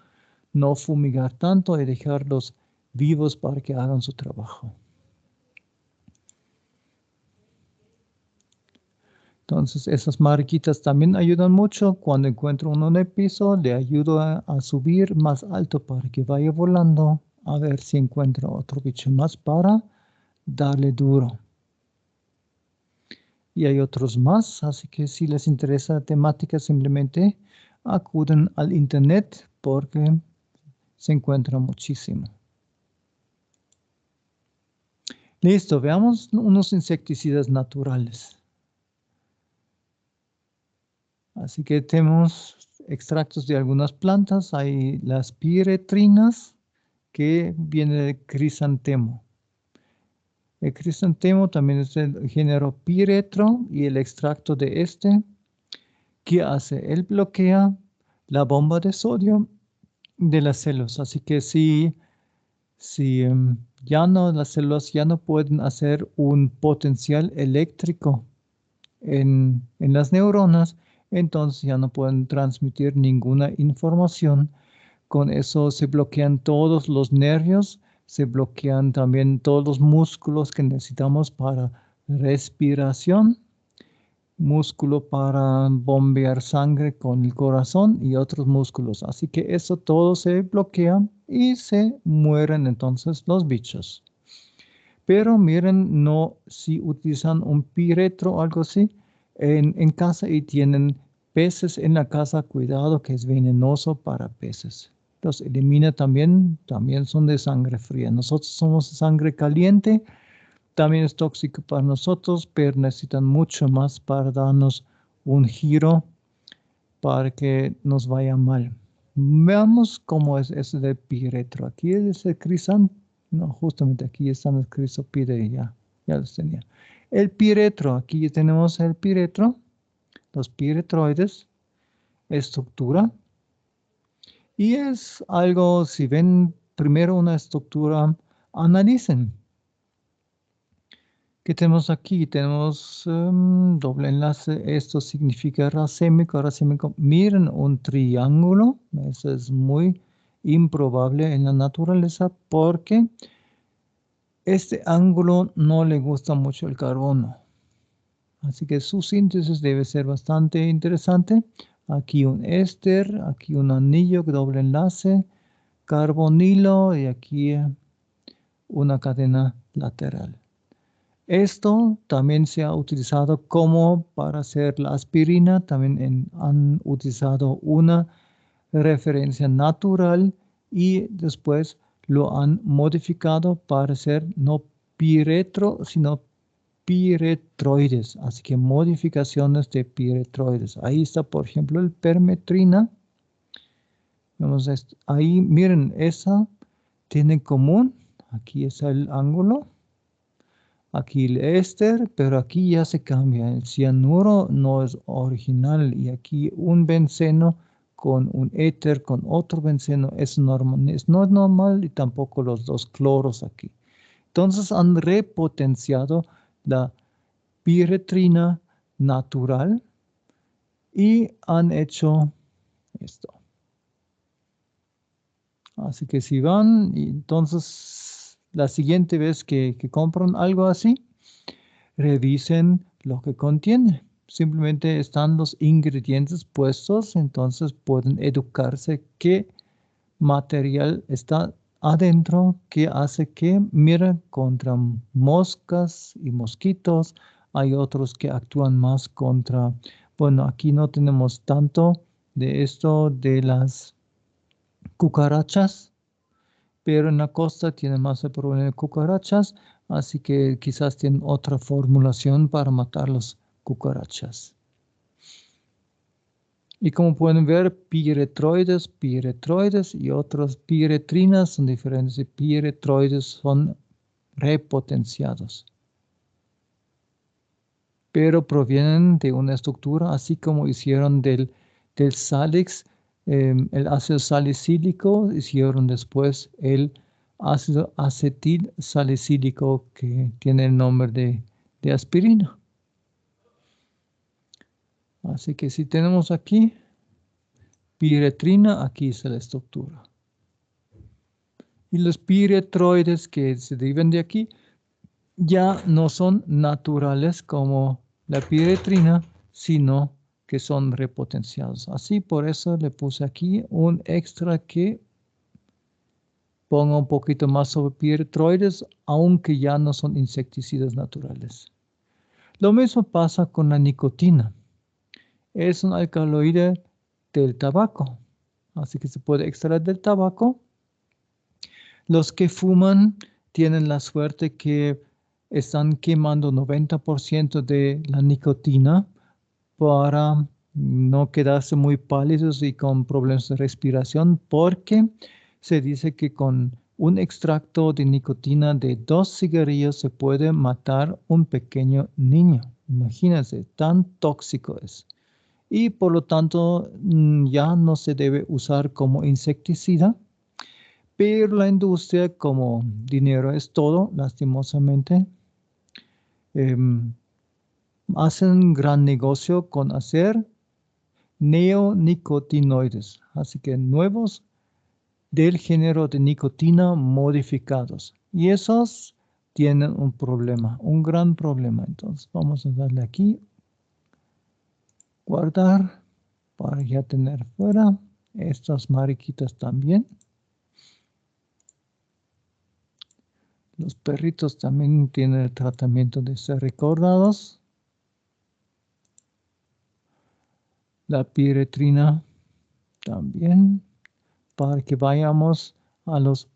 no fumigar tanto y dejarlos vivos para que hagan su trabajo. Entonces, esas mariquitas también ayudan mucho. Cuando encuentro uno en el piso, le ayudo a subir más alto para que vaya volando, a ver si encuentro otro bicho más para darle duro. Y hay otros más, así que si les interesa la temática, simplemente acuden al internet porque se encuentra muchísimo. Listo, veamos unos insecticidas naturales. Así que tenemos extractos de algunas plantas. Hay las piretrinas, que viene del crisantemo. El crisantemo también es del género piretro y el extracto de este, ¿qué hace? Él bloquea la bomba de sodio de las células. Así que si las células ya no pueden hacer un potencial eléctrico en las neuronas, entonces ya no pueden transmitir ninguna información. Con eso se bloquean todos los nervios, se bloquean también todos los músculos que necesitamos para respiración, músculo para bombear sangre con el corazón y otros músculos. Así que eso todo se bloquea y se mueren entonces los bichos. Pero miren, no si utilizan un piretro o algo así en casa y tienen peces en la casa, cuidado que es venenoso para peces. Los elimina también son de sangre fría. Nosotros somos de sangre caliente, también es tóxico para nosotros, pero necesitan mucho más para darnos un giro para que nos vaya mal. Veamos cómo es ese de piretro. Aquí es el crisantemo. No, justamente aquí están los crisopide, ya los tenía. El piretro, aquí tenemos el piretro, los piretroides, estructura. Y es algo, si ven primero una estructura, analicen. ¿Qué tenemos aquí? Tenemos doble enlace, esto significa racémico. Miren un triángulo, eso es muy improbable en la naturaleza porque este ángulo no le gusta mucho el carbono. Así que su síntesis debe ser bastante interesante. Aquí un éster, aquí un anillo, doble enlace, carbonilo y aquí una cadena lateral. Esto también se ha utilizado como para hacer la aspirina. También han utilizado una referencia natural y después lo han modificado para ser no piretro, sino piretroides. Así que modificaciones de piretroides. Ahí está, por ejemplo, el permetrina. Vamos a ahí, miren, esa tiene en común. Aquí está el ángulo. Aquí el éster, pero aquí ya se cambia. El cianuro no es original y aquí un benceno con un éter, con otro benceno, es normal, no es normal y tampoco los dos cloros aquí. Entonces han repotenciado la piretrina natural y han hecho esto. Así que si van, y entonces la siguiente vez que compran algo así, revisen lo que contiene. Simplemente están los ingredientes puestos, entonces pueden educarse qué material está adentro, que hace que miren contra moscas y mosquitos. Hay otros que actúan más contra, bueno, aquí no tenemos tanto de esto de las cucarachas, pero en la costa tiene más el problema de cucarachas, así que quizás tienen otra formulación para matar las cucarachas. Y como pueden ver, piretroides y otras piretrinas son diferentes y piretroides son repotenciados. Pero provienen de una estructura, así como hicieron del salix, el ácido salicílico, hicieron después el ácido acetil salicílico que tiene el nombre de aspirina. Así que si tenemos aquí piretrina, aquí es la estructura. Y los piretroides que se derivan de aquí ya no son naturales como la piretrina, sino que son repotenciados. Así por eso le puse aquí un extra que ponga un poquito más sobre piretroides, aunque ya no son insecticidas naturales. Lo mismo pasa con la nicotina. Es un alcaloide del tabaco, así que se puede extraer del tabaco. Los que fuman tienen la suerte que están quemando 90% de la nicotina para no quedarse muy pálidos y con problemas de respiración, porque se dice que con un extracto de nicotina de 2 cigarrillos se puede matar un pequeño niño. Imagínense, tan tóxico es. Y por lo tanto ya no se debe usar como insecticida, pero la industria, como dinero es todo, lastimosamente, em, hacen gran negocio con hacer neonicotinoides, así que nuevos del género de nicotina modificados. Y esos tienen un problema, un gran problema. Entonces vamos a darle aquí, guardar, para ya tener fuera. Estas mariquitas también. Los perritos también tienen el tratamiento de ser recordados. La piretrina también, para que vayamos a los...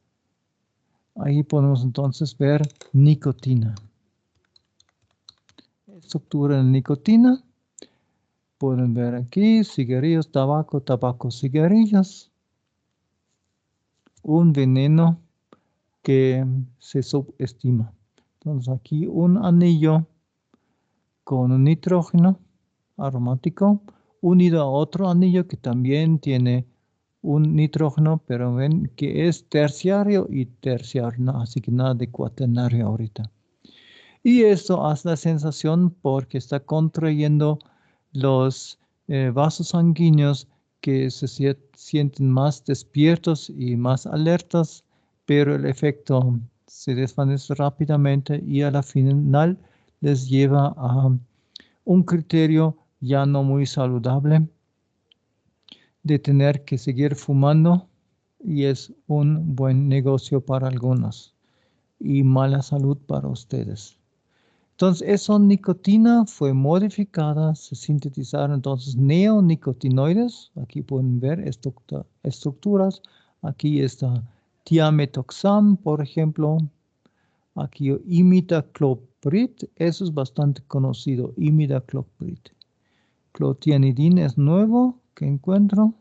Ahí podemos entonces ver nicotina. Estructura de nicotina. Pueden ver aquí cigarrillos, tabaco, tabaco, cigarrillos. Un veneno que se subestima. Entonces aquí un anillo con un nitrógeno aromático unido a otro anillo que también tiene un nitrógeno, pero ven que es terciario y terciario, ¿no? Así que nada de cuaternario ahorita. Y esto hace la sensación porque está contrayendo los vasos sanguíneos que se sienten más despiertos y más alertas, pero el efecto se desvanece rápidamente y a la final les lleva a un criterio ya no muy saludable de tener que seguir fumando, y es un buen negocio para algunos y mala salud para ustedes. Entonces, esa nicotina fue modificada, se sintetizaron entonces neonicotinoides. Aquí pueden ver estructuras. Aquí está tiametoxam, por ejemplo. Aquí imidacloprid, eso es bastante conocido, imidacloprid. Clotianidin es nuevo que encuentro.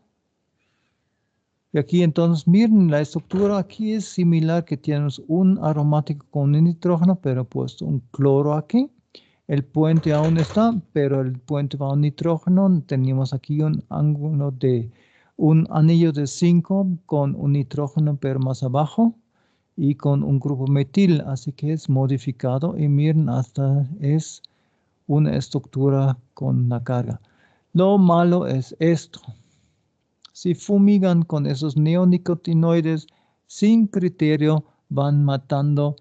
Y aquí entonces miren, la estructura aquí es similar, que tienes un aromático con un nitrógeno, pero puesto un cloro aquí. El puente aún está, pero el puente va a un nitrógeno. Tenemos aquí un ángulo de un anillo de 5 con un nitrógeno, pero más abajo, y con un grupo metil, así que es modificado. Y miren, hasta es una estructura con la carga. Lo malo es esto. Si fumigan con esos neonicotinoides sin criterio, van matando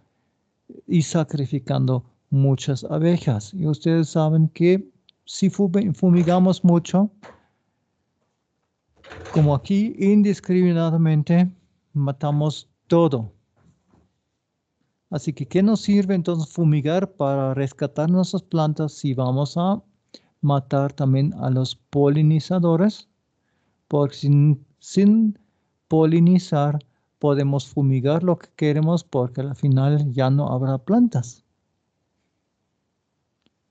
y sacrificando muchas abejas. Y ustedes saben que si fumigamos mucho, como aquí indiscriminadamente, matamos todo. Así que, ¿qué nos sirve entonces fumigar para rescatar nuestras plantas si vamos a matar también a los polinizadores? Porque sin polinizar podemos fumigar lo que queremos, porque al final ya no habrá plantas.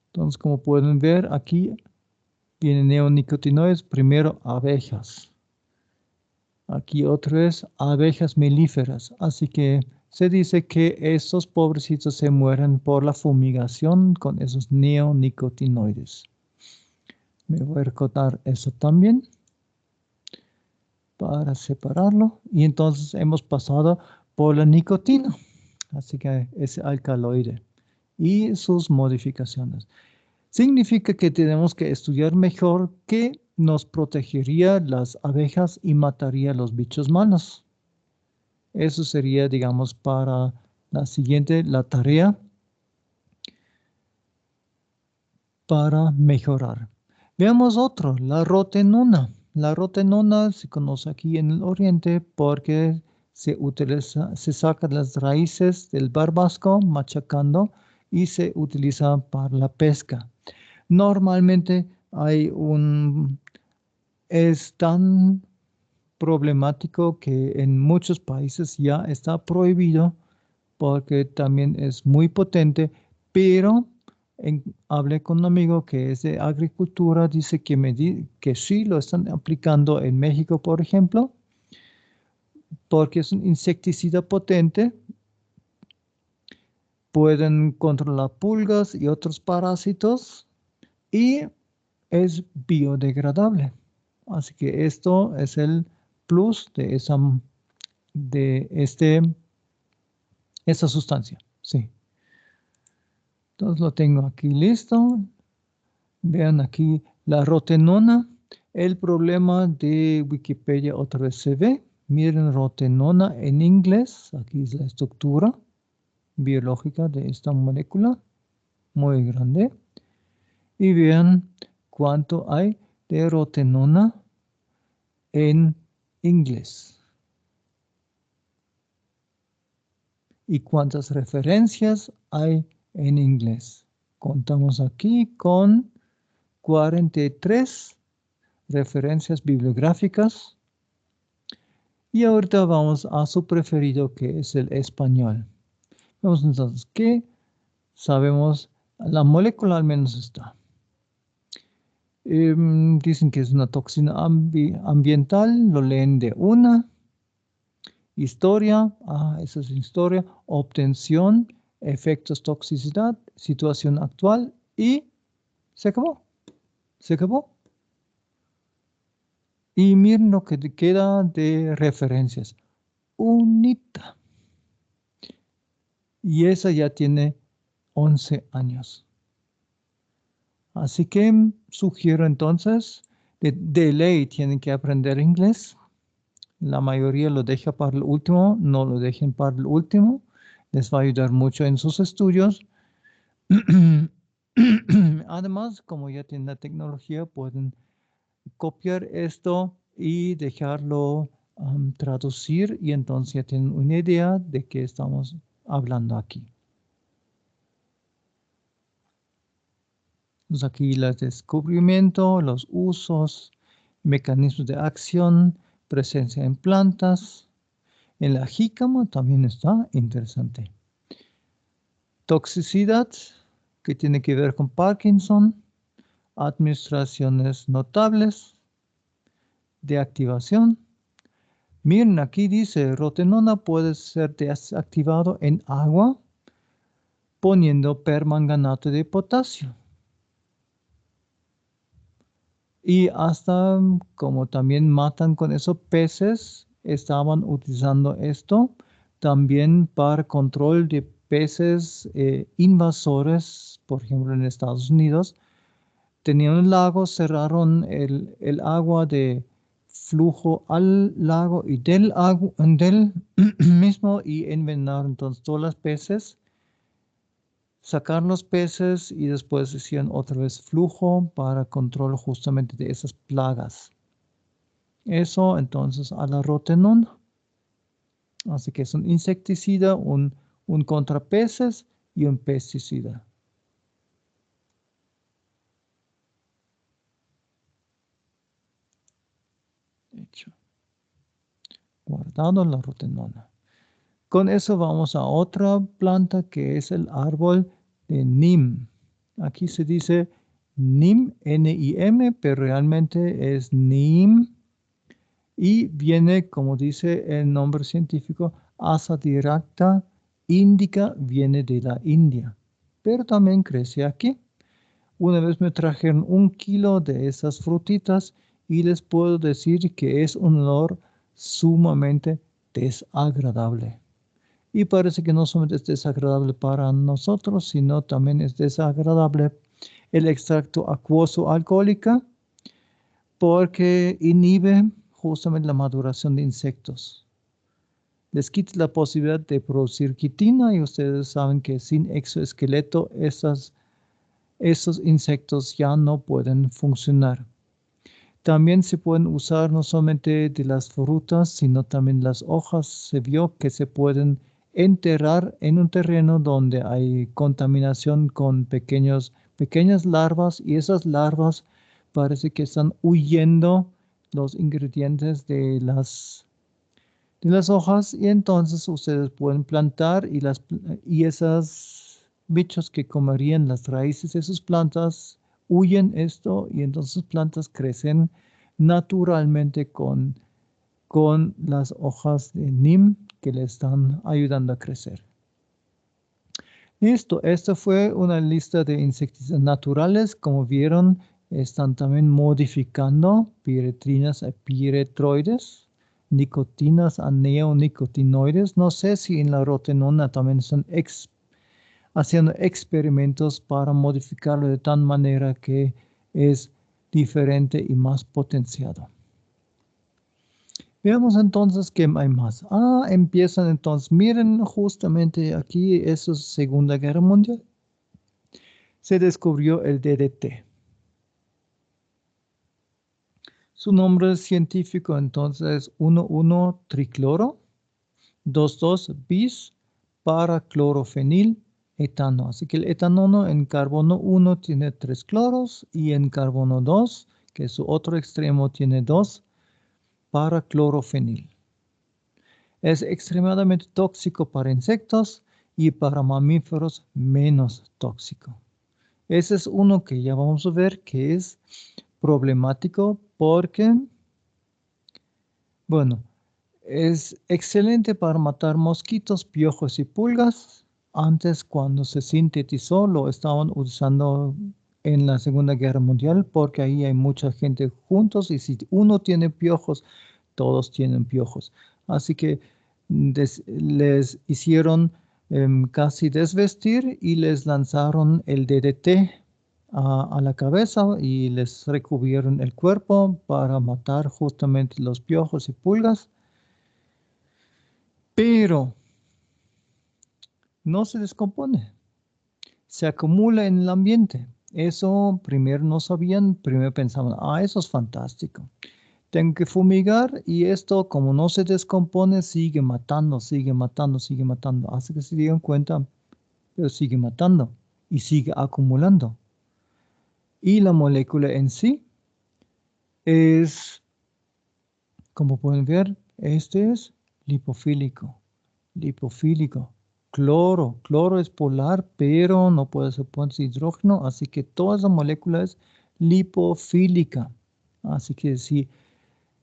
Entonces, como pueden ver, aquí vienen neonicotinoides, primero abejas. Aquí otro es abejas melíferas. Así que se dice que estos pobrecitos se mueren por la fumigación con esos neonicotinoides. Me voy a recordar eso también para separarlo. Y entonces hemos pasado por la nicotina. Así que es alcaloide y sus modificaciones. Significa que tenemos que estudiar mejor qué nos protegería las abejas y mataría los bichos malos. Eso sería, digamos, para la tarea para mejorar. Veamos otro, la rotenona. La rotenona se conoce aquí en el oriente porque se sacan las raíces del barbasco machacando y se utiliza para la pesca. Normalmente es tan problemático que en muchos países ya está prohibido porque también es muy potente, pero hablé con un amigo que es de agricultura, dice que sí lo están aplicando en México, por ejemplo, porque es un insecticida potente, pueden controlar pulgas y otros parásitos y es biodegradable. Así que esto es el plus de esta sustancia. Sí. Entonces lo tengo aquí listo. Vean aquí la rotenona. El problema de Wikipedia otra vez se ve. Miren rotenona en inglés. Aquí es la estructura biológica de esta molécula. Muy grande. Y vean cuánto hay de rotenona en inglés. Y cuántas referencias hay en inglés. Contamos aquí con 43 referencias bibliográficas. Y ahorita vamos a su preferido, que es el español. Vamos entonces, ¿qué sabemos? La molécula al menos está. Dicen que es una toxina ambiental, lo leen de una. Historia, esa es historia. Obtención, efectos, toxicidad, situación actual y se acabó. Se acabó. Y miren lo que queda de referencias. Unita. Y esa ya tiene 11 años. Así que sugiero entonces, de ley tienen que aprender inglés. La mayoría lo deja para el último, no lo dejen para el último. Les va a ayudar mucho en sus estudios. Además, como ya tienen la tecnología, pueden copiar esto y dejarlo traducir y entonces ya tienen una idea de qué estamos hablando aquí. Entonces aquí el descubrimiento, los usos, mecanismos de acción, presencia en plantas. En la jícama también está interesante. Toxicidad, que tiene que ver con Parkinson. Administraciones notables de activación. Miren, aquí dice, rotenona puede ser desactivado en agua poniendo permanganato de potasio. Y hasta como también matan con eso peces, estaban utilizando esto también para control de peces invasores, por ejemplo en Estados Unidos. Tenían un lago, cerraron el agua de flujo al lago y del mismo y envenenaron entonces todos los peces. Sacaron los peces y después hicieron otra vez flujo para control justamente de esas plagas. Eso entonces a la rotenona. Así que es un insecticida, un contra peces y un pesticida. Hecho. Guardado la rotenona. Con eso vamos a otra planta que es el árbol de Nim. Aquí se dice Nim, N-I-M, pero realmente es Nim. Y viene, como dice el nombre científico, Azadirachta indica, viene de la India. Pero también crece aquí. Una vez me trajeron 1 kilo de esas frutitas y les puedo decir que es un olor sumamente desagradable. Y parece que no solamente es desagradable para nosotros, sino también es desagradable el extracto acuoso alcohólico porque inhibe justamente la maduración de insectos. Les quita la posibilidad de producir quitina y ustedes saben que sin exoesqueleto esos insectos ya no pueden funcionar. También se pueden usar no solamente de las frutas, sino también las hojas. Se vio que se pueden enterrar en un terreno donde hay contaminación con pequeñas larvas y esas larvas parece que están huyendo los ingredientes de las hojas y entonces ustedes pueden plantar y esos bichos que comerían las raíces de sus plantas huyen esto y entonces plantas crecen naturalmente con las hojas de neem que le están ayudando a crecer. Listo, esta fue una lista de insecticidas naturales. Como vieron, están también modificando piretrinas a piretroides, nicotinas a neonicotinoides. No sé si en la rotenona también están haciendo experimentos para modificarlo de tal manera que es diferente y más potenciado. Veamos entonces qué hay más. Empiezan entonces, miren justamente aquí, eso es Segunda Guerra Mundial. Se descubrió el DDT. Su nombre científico entonces es 1,1-tricloro, 2,2-bis para clorofenil etano. Así que el etanono en carbono 1 tiene 3 cloros y en carbono 2, que es su otro extremo, tiene 2 para clorofenil. Es extremadamente tóxico para insectos y para mamíferos menos tóxico. Ese es uno que ya vamos a ver que es problemático porque, bueno, es excelente para matar mosquitos, piojos y pulgas. Antes, cuando se sintetizó, lo estaban usando en la Segunda Guerra Mundial porque ahí hay mucha gente juntos y si uno tiene piojos, todos tienen piojos. Así que les hicieron casi desvestir y les lanzaron el DDT a la cabeza y les recubrieron el cuerpo para matar justamente los piojos y pulgas. Pero no se descompone, se acumula en el ambiente. Eso primero no sabían, primero pensaban, eso es fantástico. Tengo que fumigar y esto, como no se descompone, sigue matando, sigue matando, sigue matando. Hasta que se dieron cuenta, pero sigue matando y sigue acumulando. Y la molécula en sí es, como pueden ver, este es lipofílico. Lipofílico. Cloro es polar, pero no puede ser puente de hidrógeno, así que toda esa molécula es lipofílica. Así que si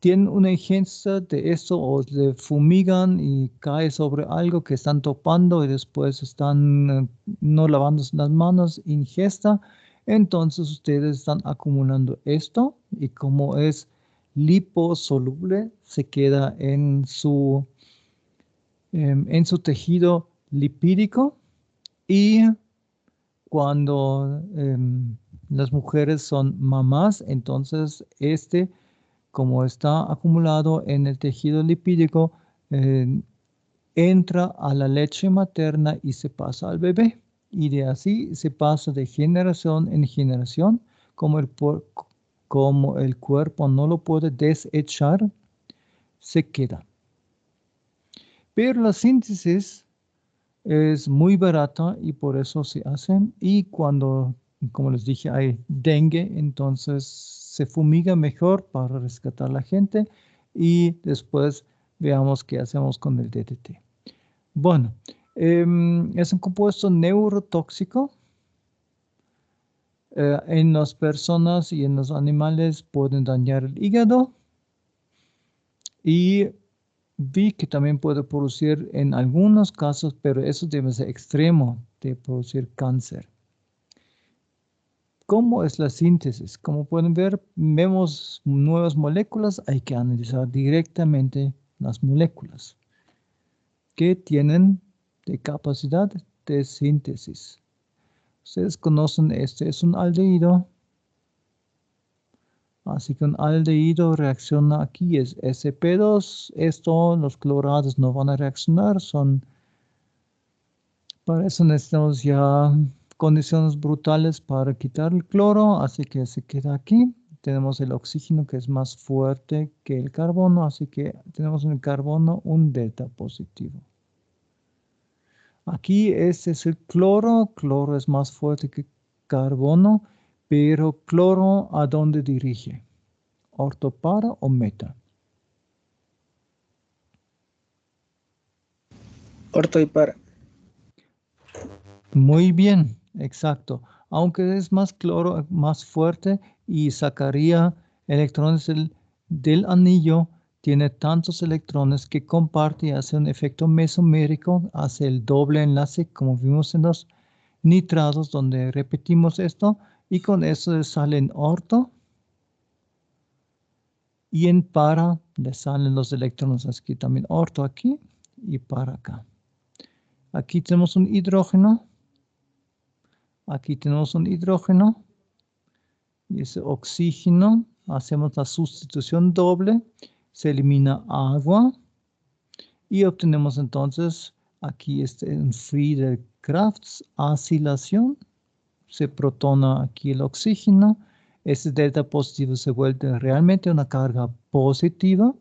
tienen una ingesta de esto o le fumigan y cae sobre algo que están topando y después están no lavándose las manos, ingesta, entonces ustedes están acumulando esto y como es liposoluble, se queda en su tejido lipídico y cuando las mujeres son mamás, entonces como está acumulado en el tejido lipídico, entra a la leche materna y se pasa al bebé. Y de así se pasa de generación en generación, como el cuerpo no lo puede desechar, se queda. Pero la síntesis es muy barata y por eso se hace. Y cuando, como les dije, hay dengue, entonces se fumiga mejor para rescatar a la gente y después veamos qué hacemos con el DDT. Bueno, es un compuesto neurotóxico. En las personas y en los animales pueden dañar el hígado y vi que también puede producir en algunos casos, pero eso debe ser extremo, de producir cáncer. ¿Cómo es la síntesis? Como pueden ver, vemos nuevas moléculas, hay que analizar directamente las moléculas que tienen de capacidad de síntesis. Ustedes conocen, este es un aldehído. Así que un aldehído reacciona aquí, es sp2. Esto, los clorados no van a reaccionar, para eso necesitamos ya condiciones brutales para quitar el cloro, así que se queda aquí. Tenemos el oxígeno que es más fuerte que el carbono, así que tenemos en el carbono un delta positivo. Aquí este es el cloro, cloro es más fuerte que carbono, pero cloro ¿a dónde dirige? ¿Orto para o meta? Orto y para. Muy bien, exacto. Aunque es más cloro, más fuerte y sacaría electrones del anillo, tiene tantos electrones que comparte y hace un efecto mesomérico, hace el doble enlace como vimos en los nitrados donde repetimos esto y con eso sale en orto y en para le salen los electrones aquí también orto aquí y para acá. Aquí tenemos un hidrógeno. Aquí tenemos un hidrógeno y ese oxígeno, hacemos la sustitución doble, se elimina agua y obtenemos entonces aquí en Friedel-Crafts acilación, se protona aquí el oxígeno, ese delta positivo se vuelve realmente una carga positiva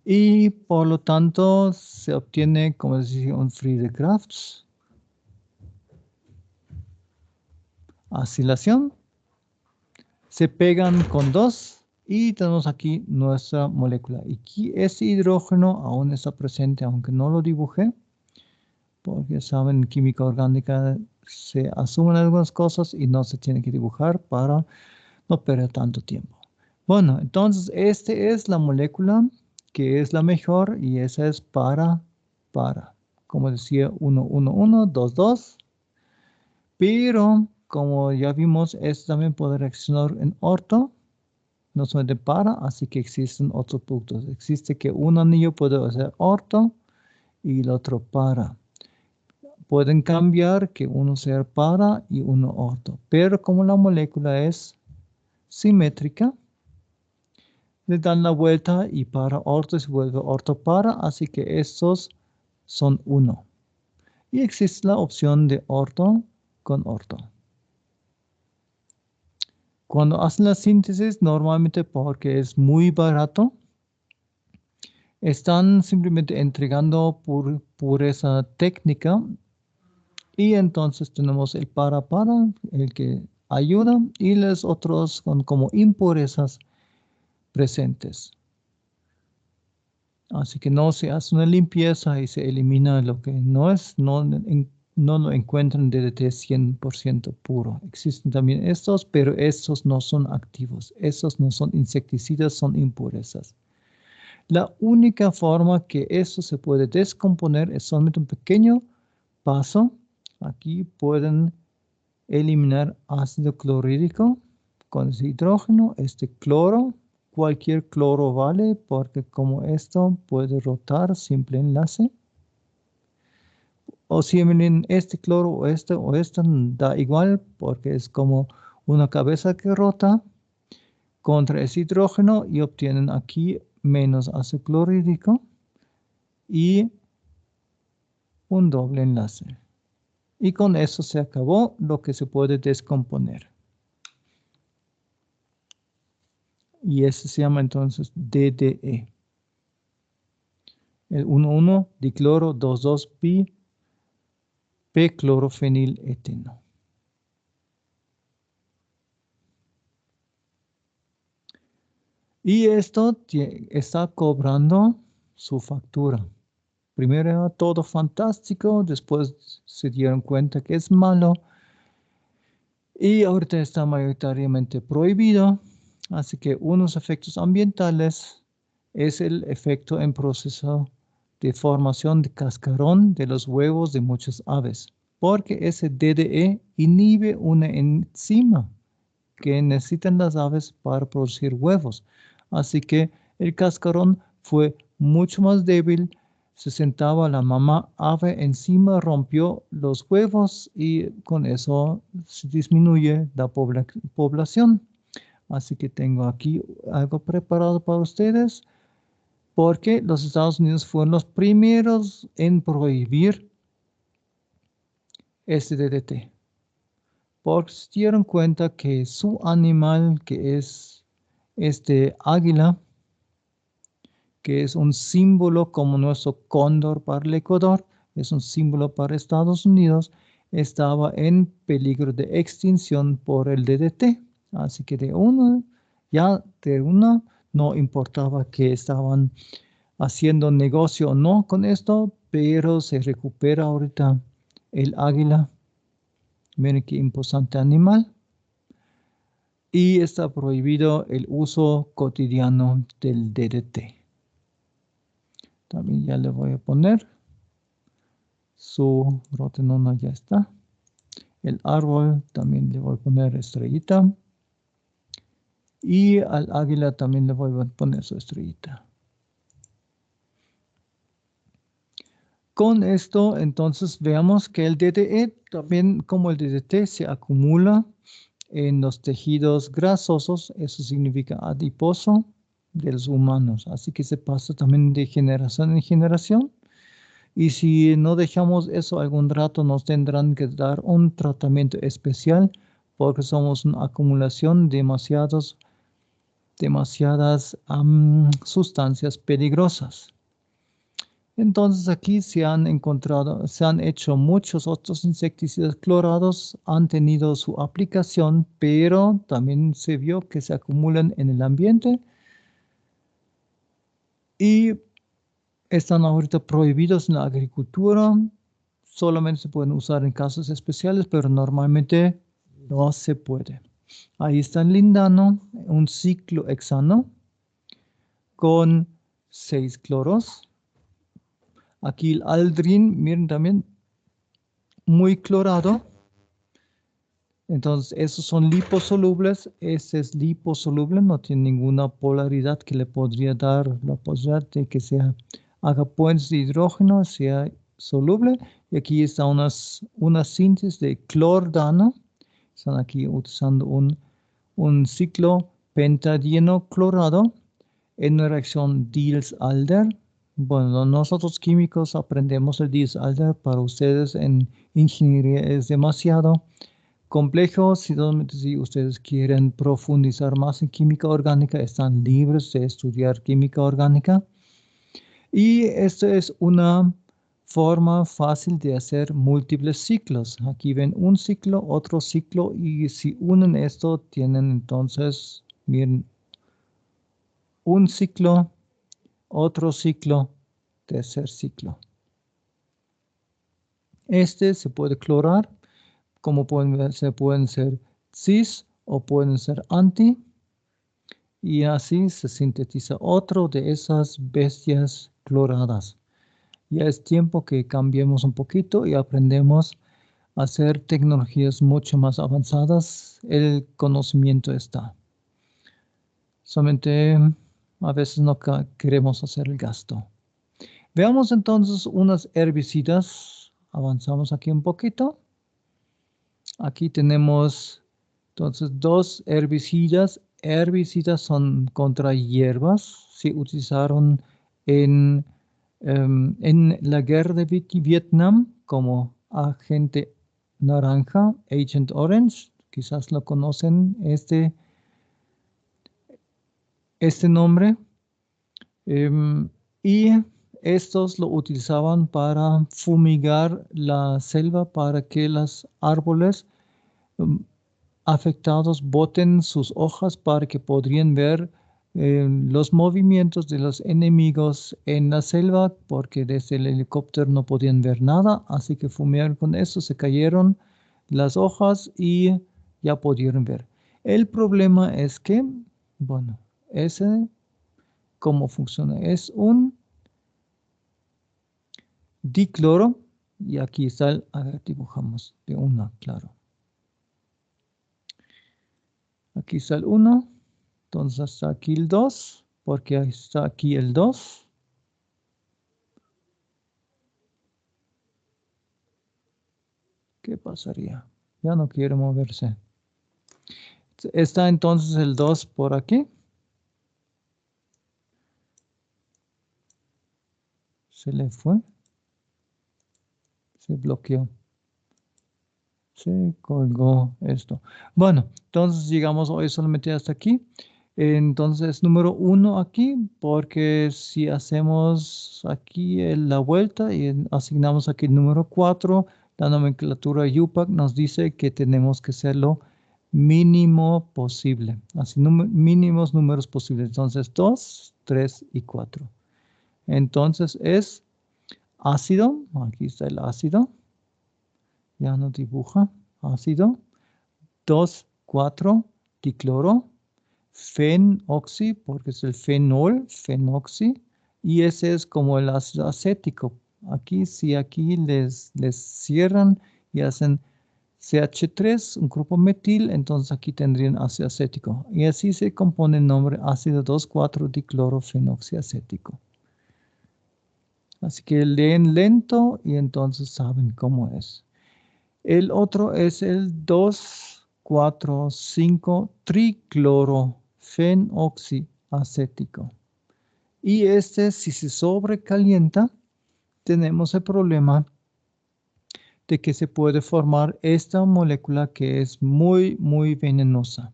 y por lo tanto se obtiene, como decía, un Friedel-Crafts acilación. Se pegan con dos y tenemos aquí nuestra molécula. Y aquí ese hidrógeno aún está presente, aunque no lo dibujé, porque saben, en química orgánica se asumen algunas cosas y no se tiene que dibujar para no perder tanto tiempo. Bueno, entonces esta es la molécula que es la mejor y esa es para. Como decía, 1, 1, 1, 2, 2. Pero, como ya vimos, esto también puede reaccionar en orto, no solamente para, así que existen otros puntos. Existe que un anillo puede hacer orto y el otro para. Pueden cambiar que uno sea para y uno orto, pero como la molécula es simétrica, le dan la vuelta y para orto se vuelve orto para, así que estos son uno. Y existe la opción de orto con orto. Cuando hacen la síntesis, normalmente porque es muy barato, están simplemente entregando pureza técnica y entonces tenemos el para, el que ayuda y los otros con como impurezas presentes. Así que no se hace una limpieza y se elimina lo que no es, no lo encuentran DDT 100% puro. Existen también estos, pero estos no son activos. Estos no son insecticidas, son impurezas. La única forma que esto se puede descomponer es solamente un pequeño paso. Aquí pueden eliminar ácido clorhídrico con ese hidrógeno, este cloro. Cualquier cloro vale porque como esto puede rotar, simple enlace. O si eliminan este cloro o este, da igual porque es como una cabeza que rota contra ese hidrógeno y obtienen aquí menos ácido clorhídrico y un doble enlace. Y con eso se acabó lo que se puede descomponer. Y ese se llama entonces DDE. El 1,1 dicloro 2,2 p-clorofenileteno. Y esto está cobrando su factura. Primero era todo fantástico, después se dieron cuenta que es malo y ahorita está mayoritariamente prohibido. Así que unos efectos ambientales es el efecto en proceso de formación de cascarón de los huevos de muchas aves, porque ese DDE inhibe una enzima que necesitan las aves para producir huevos. Así que el cascarón fue mucho más débil, se sentaba la mamá ave encima, rompió los huevos y con eso se disminuye la población. Así que tengo aquí algo preparado para ustedes, porque los Estados Unidos fueron los primeros en prohibir este DDT, porque se dieron cuenta que su animal, que es este águila, que es un símbolo como nuestro cóndor para el Ecuador, es un símbolo para Estados Unidos, estaba en peligro de extinción por el DDT. Así que de una no importaba que estaban haciendo negocio o no con esto, pero se recupera ahorita el águila. Miren qué imposante animal. Y está prohibido el uso cotidiano del DDT. También ya le voy a poner su rotenona, ya está. El árbol también le voy a poner estrellita. Y al águila también le voy a poner su estrellita. Con esto, entonces, veamos que el DDE, también como el DDT, se acumula en los tejidos grasosos. Eso significa adiposo de los humanos. Así que se pasa también de generación en generación. Y si no dejamos eso algún rato, nos tendrán que dar un tratamiento especial porque somos una acumulación de demasiadas sustancias peligrosas. Entonces aquí se han hecho muchos otros insecticidas clorados, han tenido su aplicación, pero también se vio que se acumulan en el ambiente y están ahorita prohibidos en la agricultura. Solamente se pueden usar en casos especiales, pero normalmente no se puede. Ahí está el lindano, un ciclohexano con 6 cloros. Aquí el aldrin, miren también, muy clorado. Entonces, esos son liposolubles. Ese es liposoluble, no tiene ninguna polaridad que le podría dar la posibilidad de que haga puentes de hidrógeno, sea soluble. Y aquí está una síntesis de clordano. Están aquí utilizando un ciclo pentadieno clorado en una reacción Diels-Alder. Bueno, nosotros químicos aprendemos el Diels-Alder, para ustedes en ingeniería es demasiado complejo. Si ustedes quieren profundizar más en química orgánica, están libres de estudiar química orgánica. Y esto es una forma fácil de hacer múltiples ciclos. Aquí ven un ciclo, otro ciclo, y si unen esto, tienen entonces, miren, un ciclo, otro ciclo, tercer ciclo. Este se puede clorar, como pueden ver, se pueden ser cis o pueden ser anti, y así se sintetiza otro de esas bestias cloradas. Ya es tiempo que cambiemos un poquito y aprendemos a hacer tecnologías mucho más avanzadas. El conocimiento está. Solamente a veces no queremos hacer el gasto. Veamos entonces unas herbicidas. Avanzamos aquí un poquito. Aquí tenemos entonces dos herbicidas. Herbicidas son contra hierbas. Se utilizaron en la guerra de Vietnam como agente naranja, Agent Orange. Quizás lo conocen este nombre. Y estos lo utilizaban para fumigar la selva para que los árboles afectados boten sus hojas para que podrían ver los movimientos de los enemigos en la selva, porque desde el helicóptero no podían ver nada, así que fumigaron con eso, se cayeron las hojas y ya pudieron ver. El problema es que, bueno, ¿cómo funciona? Es un dicloro, y aquí está a ver, dibujamos de una, claro. Aquí está el 1, entonces está aquí el 2, porque está aquí el 2. ¿Qué pasaría? Ya no quiere moverse. Está entonces el 2 por aquí. Se le fue. Se bloqueó. Se colgó esto. Bueno, entonces llegamos hoy solamente hasta aquí. Entonces, número 1 aquí, porque si hacemos aquí la vuelta y asignamos aquí el número 4, la nomenclatura UPAC nos dice que tenemos que hacerlo mínimo posible. Así, mínimos números posibles. Entonces, 2, 3 y 4. Entonces, es ácido. Aquí está el ácido. Ya no dibuja. Ácido. 2, 4, dicloro. Fenoxi, porque es el fenol, fenoxi. Y ese es como el ácido acético. Aquí, si aquí les cierran y hacen CH3, un grupo metil, entonces aquí tendrían ácido acético. Y así se compone el nombre ácido 2,4-diclorofenoxiacético. Así que leen lento y entonces saben cómo es. El otro es el 2,4,5-triclorofenoxiacético. Y este, si se sobrecalienta, tenemos el problema de que se puede formar esta molécula que es muy, muy venenosa.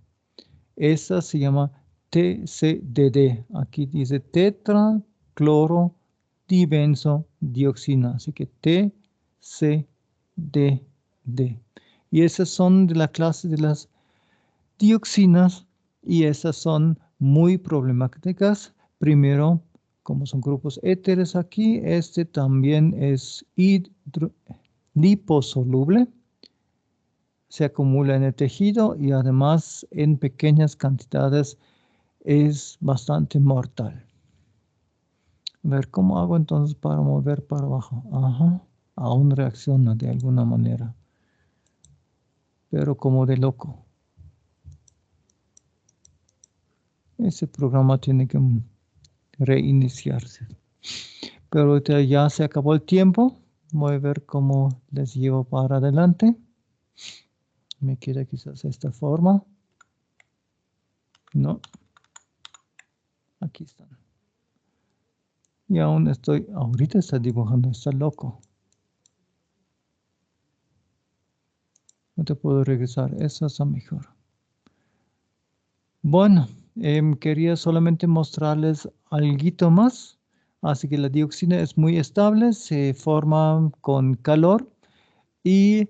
Esta se llama TCDD. Aquí dice tetraclorodibenzodioxina. Así que TCDD. Y esas son de la clase de las dioxinas y esas son muy problemáticas. Primero, como son grupos éteres aquí, este también es liposoluble, se acumula en el tejido y además en pequeñas cantidades es bastante mortal. A ver, ¿cómo hago entonces para mover para abajo? Ajá, aún reacciona de alguna manera, pero como de loco. Ese programa tiene que reiniciarse. Pero ahorita ya se acabó el tiempo. Voy a ver cómo les llevo para adelante. Me queda quizás esta forma. No. Aquí están. Y aún ahorita está dibujando, está loco. No te puedo regresar, esa es la mejor. Bueno, quería solamente mostrarles algo más. Así que la dioxina es muy estable, se forma con calor y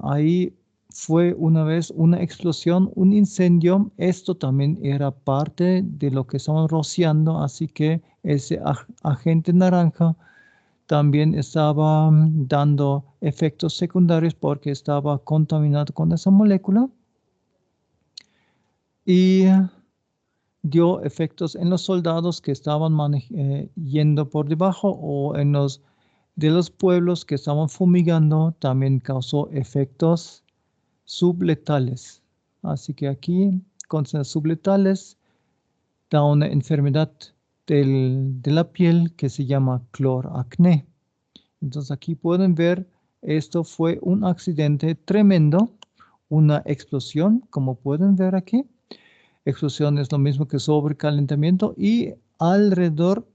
ahí fue una vez una explosión, un incendio. Esto también era parte de lo que estamos rociando, así que ese agente naranja también estaba dando efectos secundarios porque estaba contaminado con esa molécula y dio efectos en los soldados que estaban yendo por debajo o en los de los pueblos que estaban fumigando. También causó efectos subletales. Así que aquí, con subletales, da una enfermedad de la piel que se llama cloracné. Entonces aquí pueden ver, esto fue un accidente tremendo, una explosión, como pueden ver aquí. Explosión es lo mismo que sobrecalentamiento y alrededor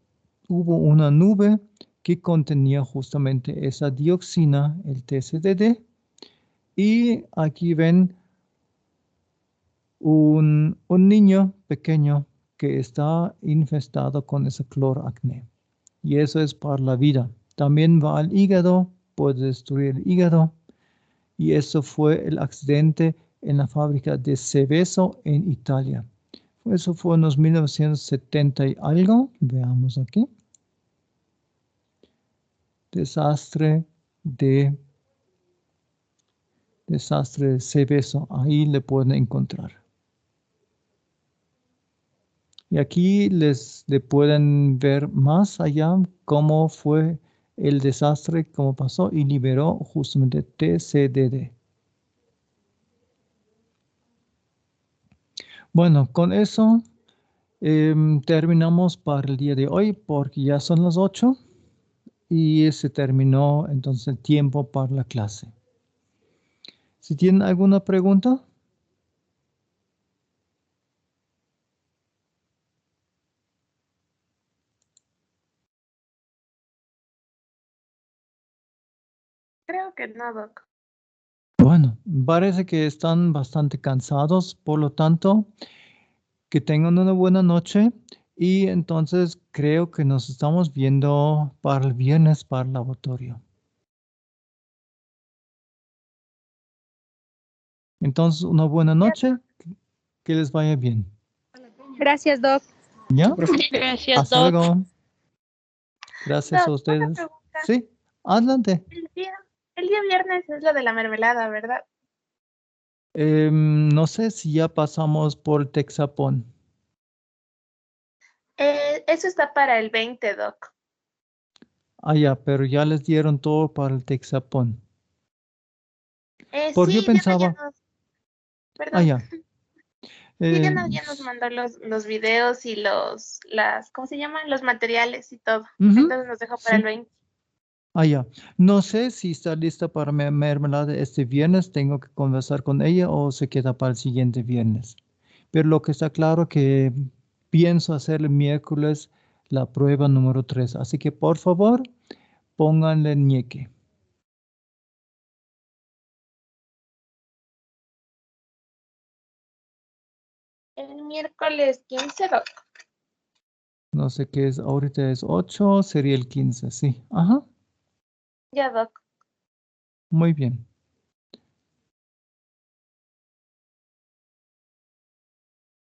hubo una nube que contenía justamente esa dioxina, el TCDD. Y aquí ven un niño pequeño que está infestado con ese cloracné. Y eso es para la vida. También va al hígado, puede destruir el hígado. Y eso fue el accidente en la fábrica de Seveso en Italia. Eso fue en los 1970 y algo. Veamos aquí. Desastre de Seveso. Ahí le pueden encontrar. Y aquí le pueden ver más allá cómo fue el desastre, cómo pasó y liberó justamente TCDD. Bueno, con eso terminamos para el día de hoy porque ya son las 8 y se terminó entonces el tiempo para la clase. Si tienen alguna pregunta. Creo que no, Doc. Bueno, parece que están bastante cansados, por lo tanto, que tengan una buena noche y entonces creo que nos estamos viendo para el viernes para el laboratorio. Entonces, una buena noche, que les vaya bien. Gracias, Doc. ¿Ya? Gracias, Hasta Doc. luego. Gracias a Doc, una ustedes. pregunta. Sí, adelante. El día viernes es lo de la mermelada, ¿verdad? No sé si ya pasamos por Texapón. Eso está para el 20, Doc. Ah, ya, pero ya les dieron todo para el Texapón. Porque yo Sí, Diana ya pensaba, nos... ah, Perdón. ya. Sí, Diana ya nos mandó los videos y ¿cómo se llaman? Los materiales y todo. Ujú, Entonces nos dejó para el sí. 20. Ah, ya. No sé si está lista para mermelada este viernes. Tengo que conversar con ella o se queda para el siguiente viernes. Pero lo que está claro que pienso hacer el miércoles la prueba número 3. Así que por favor, pónganle ñeque. El miércoles 15, Doc. No sé qué es, ahorita es 8, sería el 15, sí. Ajá, Ya, Doc. muy bien.